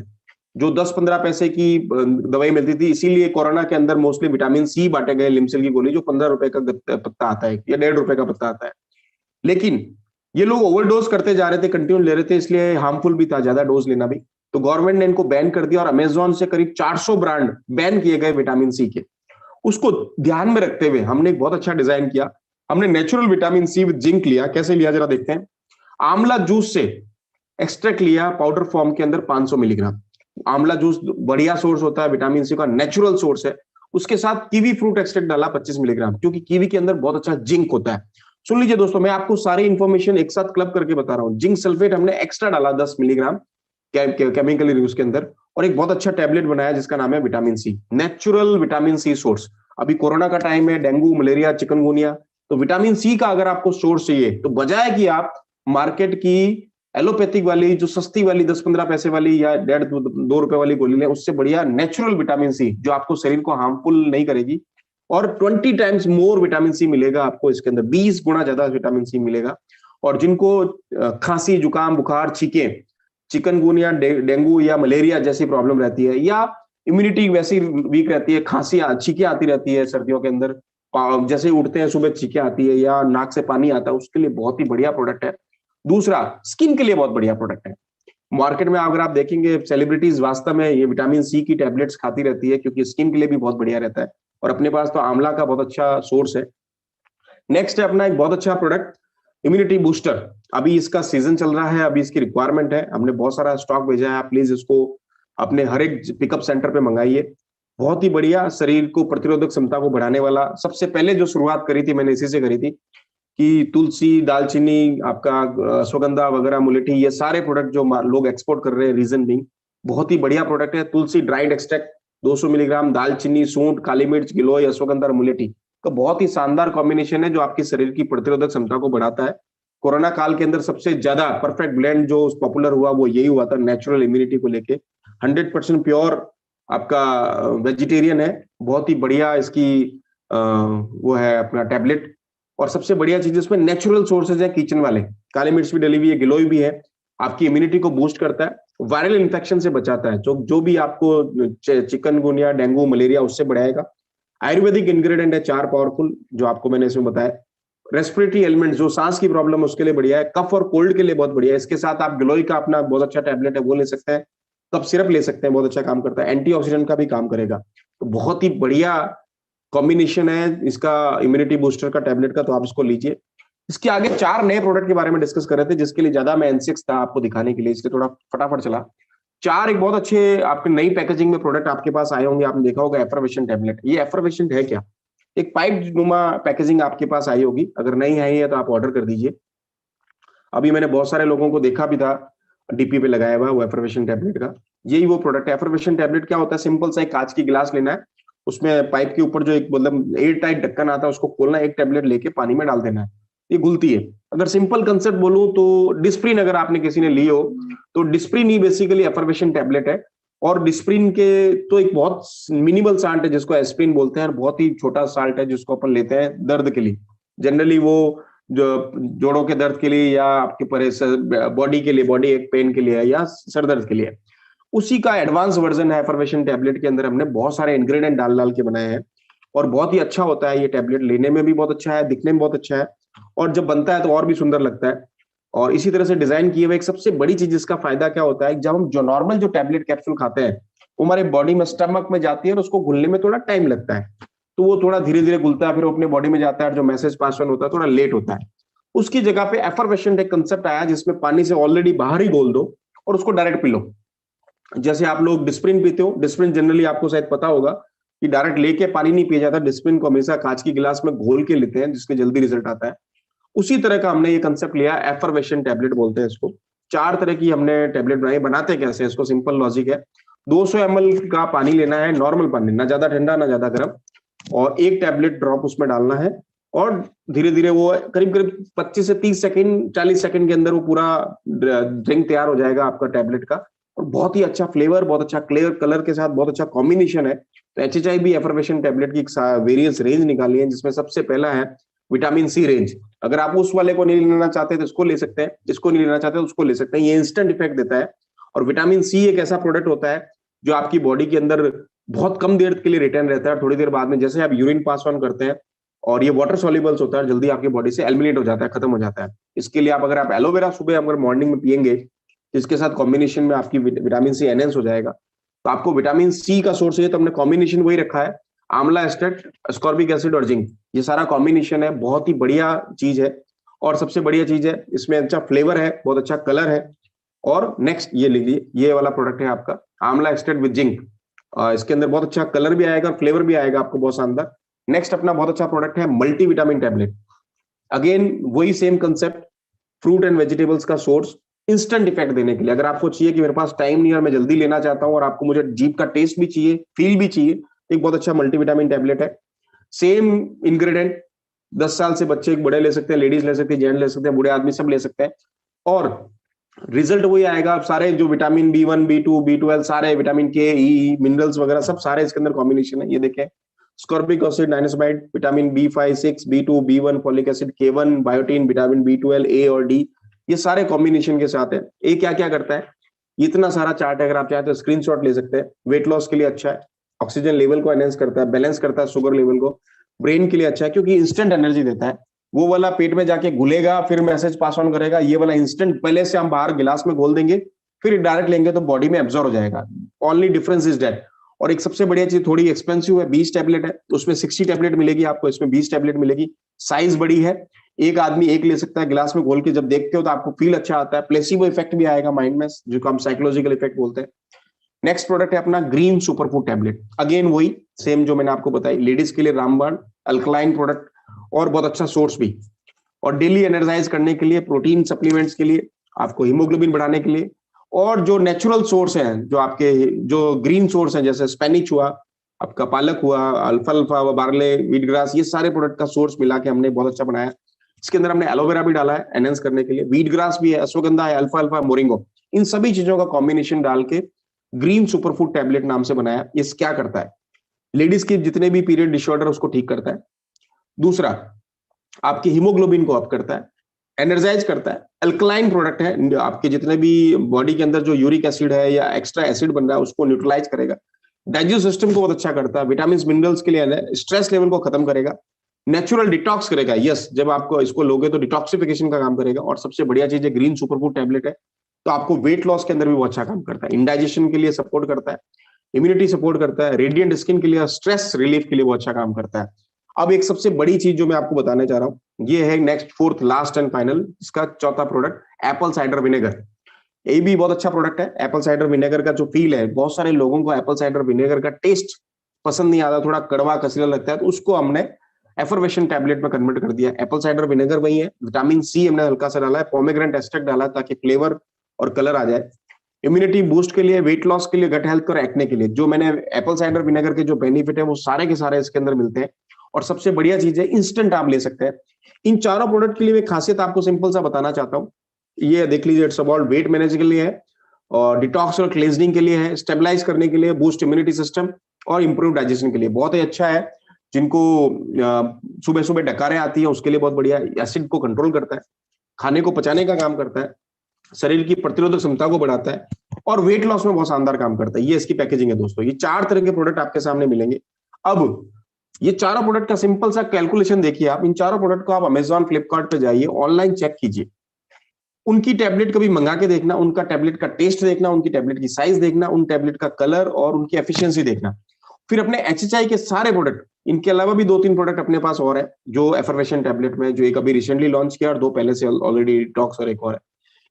जो 10-15 पैसे की दवाई मिलती थी। इसीलिए कोरोना के अंदर मोस्टली विटामिन सी बांटे गए, लिमसेल की गोली, जो 15 रुपए का पत्ता आता है या 1.5 रुपए का पत्ता आता है। लेकिन ये लोग ओवरडोज करते जा रहे थे, कंटिन्यू ले रहे थे, इसलिए हार्मफुल भी था ज्यादा डोज लेना भी। तो गवर्नमेंट ने इनको बैन कर दिया, और अमेजोन से करीब 400 ब्रांड बैन किए गए विटामिन सी के। उसको ध्यान में रखते हुए हमने एक बहुत अच्छा डिजाइन किया। हमने natural vitamin C with zinc लिया। कैसे लिया जरा देखते हैं। आंवला जूस से एक्सट्रैक्ट लिया पाउडर फॉर्म के अंदर 500 मिलीग्राम। आंवला जूस बढ़िया सोर्स होता है विटामिन सी का, नेचुरल सोर्स है। उसके साथ कीवी फ्रूट एक्सट्रैक्ट डाला 25 मिलीग्राम, क्योंकि कीवी के अंदर बहुत अच्छा जिंक होता है। सुन लीजिए दोस्तों, मैं आपको सारी इंफॉर्मेशन एक साथ क्लब करके बता रहा हूं। जिंक सल्फेट हमने एक्स्ट्रा डाला 10 मिलीग्राम केमिकल उसके अंदर, और एक बहुत अच्छा टैबलेट बनाया जिसका नाम है vitamin C, natural vitamin C source. अभी कोरोना का टाइम है, डेंगू, मलेरिया, चिकनगुनिया, तो विटामिन सी का अगर आपको सोर्स चाहिए, तो बजाय कि आप मार्केट की एलोपैथिक वाली, जो सस्ती वाली 10-15 पैसे वाली या 1.5-2 रुपए वाली गोली लें, उससे बढ़िया नेचुरल विटामिन सी, जो आपको शरीर को हार्मफुल नहीं करेगी, और 20 टाइम्स मोर विटामिन सी मिलेगा आपको इसके अंदर, 20 गुना ज्यादा विटामिन सी मिलेगा। और जिनको खांसी, जुकाम, बुखार, छींके, चिकनगुनिया, डेंगू या मलेरिया जैसी प्रॉब्लम रहती है, या इम्यूनिटी वैसी वीक रहती है, खांसी, छींके आती रहती है सर्दियों के अंदर, जैसे उठते हैं सुबह छींके आती है, या नाक से पानी आता है, उसके लिए बहुत ही बढ़िया प्रोडक्ट है। दूसरा, स्किन के लिए बहुत बढ़िया प्रोडक्ट है। मार्केट में अगर आप देखेंगे, सेलिब्रिटीज वास्तव में ये विटामिन सी की टैबलेट्स खाती रहती है, क्योंकि स्किन के लिए भी बहुत बढ़िया रहता है। और अपने पास तो आंवला का बहुत अच्छा सोर्स है। नेक्स्ट है अपना एक बहुत अच्छा प्रोडक्ट, इम्यूनिटी बूस्टर। अभी इसका सीजन चल रहा है, अभी इसकी रिक्वायरमेंट है, हमने बहुत सारा स्टॉक भेजा है। आप प्लीज इसको अपने हर एक पिकअप सेंटर पे मंगाइए। बहुत ही बढ़िया, शरीर को प्रतिरोधक क्षमता को बढ़ाने वाला। सबसे पहले जो शुरुआत करी थी मैंने इसी से करी थी कि तुलसी, दालचीनी, आपका अश्वगंधा वगैरह, मुलेठी, ये सारे प्रोडक्ट जो लोग एक्सपोर्ट कर रहे हैं, रीजन बीइंग बहुत ही बढ़िया प्रोडक्ट है। तुलसी ड्राइड एक्सट्रैक्ट 200 मिलीग्राम, दालचीनी, सूंठ, काली मिर्च, गिलोय, अश्वगंधा और मुलेठी का बहुत ही शानदार कॉम्बिनेशन है जो आपकी शरीर की प्रतिरोधक क्षमता को बढ़ाता है। कोरोना काल के अंदर सबसे ज्यादा परफेक्ट ब्लेंड जो पॉपुलर हुआ वो यही हुआ था, नेचुरल इम्यूनिटी को लेके। 100% प्योर आपका वेजिटेरियन है, बहुत ही बढ़िया इसकी वो है अपना टैबलेट। और सबसे बढ़िया चीज इसमें नेचुरल सोर्सेज है किचन वाले, काली मिर्च भी डली हुई है, गिलोय भी है, आपकी इम्यूनिटी को बूस्ट करता है, वायरल इन्फेक्शन से बचाता है, जो भी आपको चिकनगुनिया, डेंगू, मलेरिया उससे बढ़ाएगा। आयुर्वेदिक इंग्रेडिएंट है 4 पावरफुल जो आपको मैंने इसमें बताया। रेस्पिरेटरी एलिमेंट जो सांस की प्रॉब्लम है उसके लिए बढ़िया है, कफ और कोल्ड के लिए बहुत बढ़िया है। इसके साथ आप गिलोय का अपना बहुत अच्छा टैबलेट है वो ले सकते हैं, कफ सिरप ले सकते हैं, बहुत अच्छा काम करता है, एंटीऑक्सीडेंट का भी काम करेगा। तो बहुत ही बढ़िया कॉम्बिनेशन है इसका इम्यूनिटी बूस्टर का टैबलेट का, तो आप इसको लीजिए। इसके आगे 4 नए प्रोडक्ट के बारे में डिस्कस कर रहे थे जिसके लिए ज्यादा मैं एनसिक्स था आपको दिखाने के लिए, इसलिए थोड़ा फटाफट चला। 4 एक बहुत अच्छे आपके नई पैकेजिंग में प्रोडक्ट आपके पास आए होंगे, आपने देखा होगा एफर्वेशन टैबलेट। ये एफर्वेशन है क्या? एक पाइप नुमा पैकेजिंग आपके पास आई होगी, अगर नहीं आई है तो आप ऑर्डर कर दीजिए। अभी मैंने बहुत सारे लोगों को देखा भी था डीपी पे लगाया हुआ वो एफर्वेशन टैबलेट का। यही वो प्रोडक्ट है। एफर्वेशन टैबलेट क्या होता है? सिंपल सा एक कांच की गिलास लेना है, उसमें पाइप के ऊपर जो एक मतलब एयर टाइट ढक्कन आता है उसको खोलना है, एक टैबलेट लेके पानी में डाल देना है, ये घुलती है। अगर सिंपल कंसेप्ट बोलूं तो डिस्प्रिन अगर आपने किसी ने ली हो तो डिस्प्रिन ही बेसिकली एफर्वेशन टैबलेट है। और डिस्प्रिन के तो एक बहुत मिनिमल साल्ट है जिसको एस्प्रिन बोलते हैं, और बहुत ही छोटा साल्ट है जिसको अपन लेते हैं दर्द के लिए। जनरली वो जो जोड़ों के दर्द के लिए या आपके बॉडी के लिए, बॉडी एक पेन के लिए या सर दर्द के लिए, उसी का एडवांस वर्जन है एफर्वेशन टैबलेट के अंदर। हमने बहुत सारे इंग्रेडिएंट डाल डाल के बनाए हैं और बहुत ही अच्छा होता है ये टैबलेट, लेने में भी बहुत अच्छा है, दिखने में बहुत अच्छा है, और जब बनता है तो और भी सुंदर लगता है। और इसी तरह से डिजाइन किए हुए। एक सबसे बड़ी चीज इसका फायदा क्या होता है, जब हम जो नॉर्मल जो टैबलेट कैप्सूल खाते हैं वो हमारे बॉडी में स्टमक में जाती है और उसको घुलने में थोड़ा टाइम लगता है, तो वो थोड़ा धीरे धीरे घुलता है, फिर वो अपने बॉडी में जाता है और जो मैसेज पास ऑन होता है थोड़ा लेट होता है। उसकी जगह पे एफर्वेशन एक कंसेप्ट आया जिसमें पानी से ऑलरेडी बाहर ही घोल दो और उसको डायरेक्ट पी लो। जैसे आप लोग डिस्प्रिन पीते हो, डिस्प्रिन जनरली आपको शायद पता होगा कि डायरेक्ट लेके पानी नहीं पिया जाता, डिस्प्रिन को हमेशा कांच की गिलास में घोल के लेते हैं जिसके जल्दी रिजल्ट आता है। उसी तरह का हमने ये कंसेप्ट लिया, एफर्वेशन टैबलेट बोलते हैं इसको। 4 तरह की हमने टैबलेट बनाई। बनाते कैसे हैं इसको? सिंपल लॉजिक है, 200 ml का पानी लेना है, नॉर्मल पानी, ना ज्यादा ठंडा ना ज्यादा गर्म, और एक टैबलेट ड्रॉप उसमें डालना है, और धीरे धीरे वो करीब करीब 25 से 30 सेकंड 40 सेकंड के अंदर वो पूरा ड्रिंक तैयार हो जाएगा आपका टैबलेट का। और बहुत ही अच्छा फ्लेवर, बहुत अच्छा क्लियर कलर के साथ बहुत अच्छा कॉम्बिनेशन है। तो एचएचआई भी एफर्वेशन टैबलेट की वेरियस रेंज निकाली है जिसमें सबसे पहला है विटामिन सी रेंज। अगर आप उस वाले को नहीं लेना चाहते तो इसको ले सकते हैं, इसको नहीं लेना चाहते तो उसको ले सकते हैं। ये इंस्टेंट इफेक्ट देता है। और विटामिन सी एक ऐसा प्रोडक्ट होता है जो आपकी बॉडी के अंदर बहुत कम देर के लिए रिटर्न रहता है, थोड़ी देर बाद में जैसे आप यूरिन पास ऑन करते हैं, और ये वाटर सॉल्युबल्स होता है, जल्दी आपकी बॉडी से एलिमिनेट हो जाता है, खत्म हो जाता है। इसके लिए अगर आप एलोवेरा सुबह अगर मॉर्निंग में पियेंगे, इसके साथ कॉम्बिनेशन में आपकी विटामिन सी एनहेंस हो जाएगा। तो आपको विटामिन सी का सोर्स है तो हमने कॉम्बिनेशन वही रखा है, आंवला एक्सट्रैक्ट, अस्कॉर्बिक एसिड और जिंक, ये सारा कॉम्बिनेशन है, बहुत ही बढ़िया चीज है। और सबसे बढ़िया चीज है इसमें अच्छा फ्लेवर है, बहुत अच्छा कलर है। और नेक्स्ट ये लीजिए, ये वाला प्रोडक्ट है आपका आंवला एक्सट्रैक्ट विद जिंक। इसके अंदर बहुत अच्छा कलर भी आएगा, फ्लेवर भी आएगा आपको बहुत शानदार। नेक्स्ट अपना बहुत अच्छा प्रोडक्ट है मल्टी विटामिन टैबलेट। अगेन वही same concept, fruit and vegetables का सोर्स, इंस्टेंट इफेक्ट देने के लिए। अगर आपको चाहिए कि मेरे पास टाइम नहीं है और मैं जल्दी लेना चाहता हूं और आपको मुझे जीभ का टेस्ट भी चाहिए, फील भी चाहिए, एक बहुत अच्छा मल्टीविटामिन टैबलेट है। सेम इंग्रेडिएंट, 10 साल से बच्चे बड़े ले सकते हैं, लेडीज ले सकते हैं, जेंट्स ले सकते हैं, बूढ़े आदमी सब ले सकते हैं, और रिजल्ट वही आएगा। सारे जो विटामिन B1, B2, B12, सारे विटामिन के, ई, मिनरल्स वगैरह सब सारे इसके अंदर कॉम्बिनेशन है। ये देखें, ascorbic acid, niacinamide, vitamin B5, 6, B2, B1, folic acid, K1, biotin, vitamin B12, A और D, ये सारे कॉम्बिनेशन के साथ है। ये क्या क्या करता है, इतना सारा चार्ट है, अगर आप चाहते तो स्क्रीनशॉट ले सकते हैं। वेट लॉस के लिए अच्छा है, ऑक्सीजन लेवल को एनहेंस करता है, बैलेंस करता है शुगर लेवल को, ब्रेन के लिए अच्छा है क्योंकि इंस्टेंट एनर्जी देता है। वो वाला पेट में जाके घुलेगा फिर मैसेज पास ऑन करेगा, ये वाला इंस्टेंट पहले से हम बाहर गिलास में घोल देंगे फिर डायरेक्ट लेंगे तो बॉडी में एब्जॉर्ब हो जाएगा। Only difference is that. और एक सबसे बढ़िया चीज, थोड़ी एक्सपेंसिव है, 20 टैबलेट है, उसमें 60 टैबलेट मिलेगी आपको, इसमें 20 टैबलेट मिलेगी। साइज बड़ी है, एक आदमी एक ले सकता है, गिलास में घोल के जब देखते हो तो आपको फील अच्छा आता है, प्लेसिबो इफेक्ट भी आएगा माइंड में, जो हम साइकोलॉजिकल इफेक्ट बोलते हैं। नेक्स्ट प्रोडक्ट है अपना ग्रीन सुपरफूड टैबलेट। अगेन वही सेम जो मैंने आपको बताई, लेडीज के लिए रामबाण अल्कलाइन प्रोडक्ट और बहुत अच्छा सोर्स भी, और डेली एनर्जाइज करने के लिए, प्रोटीन सप्लीमेंट्स के लिए, आपको हीमोग्लोबिन बढ़ाने के लिए, और जो नेचुरल सोर्स हैं, जो आपके जो ग्रीन सोर्स हैं, जैसे स्पेनिच हुआ, आपका पालक हुआ, अल्फाल्फा हुआ, बार्ले, व्हीट ग्रास, ये सारे प्रोडक्ट का सोर्स मिला के हमने बहुत अच्छा बनाया। इसके अंदर हमने एलोवेरा भी डाला है एनहेंस करने के लिए, व्हीट ग्रास भी है, अश्वगंधा है, अल्फाल्फा, मोरिंगो, इन सभी चीजों का कॉम्बिनेशन डाल के ग्रीन सुपरफूड टैबलेट नाम से बनाया। ये क्या करता है, लेडीज के जितने भी पीरियड डिसऑर्डर उसको ठीक करता है। दूसरा, आपके हीमोग्लोबिन को अप करता है, एनर्जाइज करता है, अल्कलाइन प्रोडक्ट है, आपके जितने भी बॉडी के अंदर जो यूरिक एसिड है या एक्स्ट्रा एसिड बन रहा है उसको न्यूट्रलाइज करेगा, डाइजेस्ट सिस्टम को बहुत अच्छा करता है, विटामिन मिनरल्स के लिए, स्ट्रेस लेवल को खत्म करेगा, नेचुरल डिटॉक्स करेगा। यस, जब आपको इसको लोगे तो डिटॉक्सिफिकेशन का काम करेगा। और सबसे बढ़िया चीज है ग्रीन सुपरफूड टैबलेट है, तो आपको वेट लॉस के अंदर भी बहुत अच्छा काम करता है, इंडाइजेशन के लिए सपोर्ट करता है, इम्यूनिटी सपोर्ट करता है, रेडिएंट स्किन के लिए, स्ट्रेस रिलीफ के लिए बहुत अच्छा काम करता है। अब एक सबसे बड़ी चीज जो मैं आपको बताने चाह रहा हूं, ये है next fourth last and final, इसका चौथा प्रोडक्ट एप्पल साइडर विनेगर। ये भी बहुत अच्छा प्रोडक्ट है। एप्पल साइडर विनेगर का जो फील है, बहुत सारे लोगों को एप्पल साइडर विनेगर का टेस्ट पसंद नहीं आता, थोड़ा कड़वा कसला लगता है, तो उसको हमने एफर्वेशन टैबलेट में कन्वर्ट कर दिया। एप्पल साइडर विनेगर वही है, विटामिन सी हमने हल्का सा डाला है, पोमेग्रेनेट एक्सट्रैक्ट डाला ताकि फ्लेवर और कलर आ जाए, इम्यूनिटी बूस्ट के लिए, वेट लॉस के लिए, गट हेल्थ और एक्ने के लिए। जो मैंने एप्पल साइडर विनेगर के जो बेनिफिट है वो सारे के सारे इसके अंदर मिलते हैं। और सबसे बढ़िया चीज है, इंस्टेंट आप ले सकते हैं। इन चारों प्रोडक्ट के लिए एक खासियत आपको सिंपल सा बताना चाहता हूँ, ये देख लीजिए, इट्स अबाउट वेट मैनेज के लिए है, और डिटॉक्स और क्लींजिंग के लिए है, स्टेबलाइज करने के लिए, बूस्ट इम्यूनिटी सिस्टम और इंप्रूव डाइजेशन के लिए बहुत ही अच्छा है। जिनको सुबह सुबह डकारें आती है उसके लिए बहुत बढ़िया, एसिड को कंट्रोल करता है, खाने को पचाने का काम करता है, शरीर की प्रतिरोधक क्षमता को बढ़ाता है, और वेट लॉस में बहुत शानदार काम करता है। ये इसकी पैकेजिंग है दोस्तों। ये 4 तरह के प्रोडक्ट आपके सामने मिलेंगे। अब ये चारों प्रोडक्ट का सिंपल सा कैलकुलेशन देखिए आप, इन चारों प्रोडक्ट को आप अमेजॉन, फ्लिपकार्ट पे जाइए, ऑनलाइन चेक कीजिए, उनकी टैबलेट कभी मंगा के देखना, उनका टैबलेट का टेस्ट देखना, उनकी टैबलेट की साइज देखना, उन टैबलेट का कलर और उनकी एफिशिएंसी देखना। फिर अपने एचएचआई के सारे प्रोडक्ट, इनके अलावा भी 2-3 प्रोडक्ट अपने पास और है, जो एफर्वेशन टैबलेट में, जो एक अभी रिसेंटली लॉन्च किया और 2 पहले से ऑलरेडी डिटॉक्स और एक और है।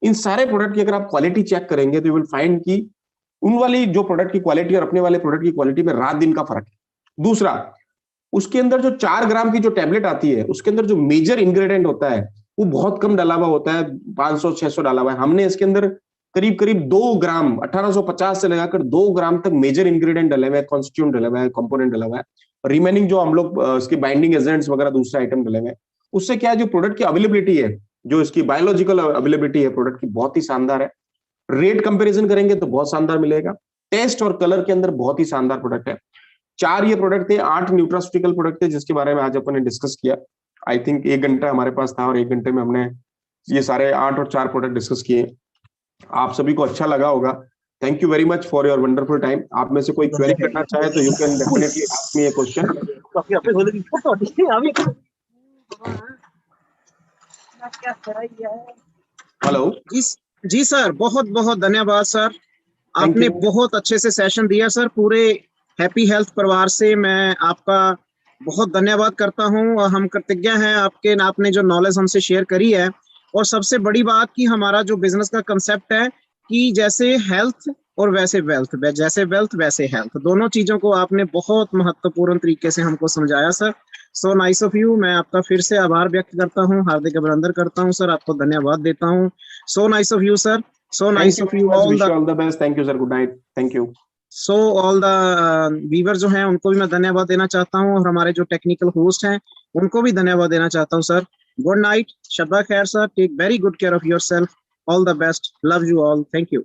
इन सारे प्रोडक्ट की अगर आप क्वालिटी चेक करेंगे तो यू विल फाइंड कि उन वाली जो प्रोडक्ट की क्वालिटी और अपने वाले प्रोडक्ट की क्वालिटी में रात दिन का फर्क है। दूसरा, उसके अंदर जो 4 ग्राम की जो टैबलेट आती है, उसके अंदर जो मेजर इंग्रेडिएंट होता है वो बहुत कम डाला हुआ होता है, 500-600 डाला हुआ है। हमने इसके अंदर करीब करीब 2 ग्राम 1850 से लगाकर 2 ग्राम तक मेजर इंग्रेडिएंट डले हुए हैं, कॉन्स्टिट्यूएंट डले हुए हैं, कंपोनेंट डला हुआ है। रिमेनिंग जो हम लोग इसके बाइंडिंग एजेंट्स वगैरह दूसरे आइटम डले हुए हैं, उससे क्या है, जो प्रोडक्ट की अवेलेबिलिटी है, जो इसकी बायोलॉजिकल अवेलेबिलिटी है प्रोडक्ट की, बहुत ही शानदार है। रेट कंपैरिजन करेंगे तो बहुत शानदार मिलेगा। टेस्ट और कलर के अंदर बहुत ही शानदार प्रोडक्ट है। 4 ये प्रोडक्ट थे, 8 न्यूट्रास्यूटिकल प्रोडक्ट थे, जिसके बारे में आज अपन ने डिस्कस किया। आई थिंक 1 घंटा हमारे पास था और 1 घंटे में हमने ये सारे 8 और 4 प्रोडक्ट डिस्कस किए। आप सभी को अच्छा लगा होगा। Thank you very much for your wonderful time. आप में से कोई क्वेरी करना चाहे तो you can definitely ask me a question. Hello जी सर, बहुत बहुत धन्यवाद सर, आपने बहुत अच्छे से सेशन दिया सर। पूरे हैप्पी हेल्थ परिवार से मैं आपका बहुत धन्यवाद करता हूं, और हम कृतज्ञ हैं आपने जो नॉलेज हमसे शेयर करी है। और सबसे बड़ी बात कि हमारा जो बिजनेस का कंसेप्ट है कि जैसे हेल्थ और वैसे वेल्थ, जैसे वेल्थ वैसे हेल्थ, दोनों चीजों को आपने बहुत महत्वपूर्ण तरीके से हमको समझाया sir. So nice of you. मैं आपका फिर से आभार व्यक्त करता हूँ, हार्दिक अभिनंदन करता हूँ सर, आपको धन्यवाद देता हूँ। So nice of you sir, so nice of you. All the best. Thank you sir, good night, thank you. So all the viewer जो हैं उनको भी मैं धन्यवाद देना चाहता हूँ, और हमारे जो टेक्निकल होस्ट हैं उनको भी धन्यवाद देना चाहता हूँ सर। गुड नाइट, शब्बा खैर sir, take very good care of yourself, all the best, love you all, thank you.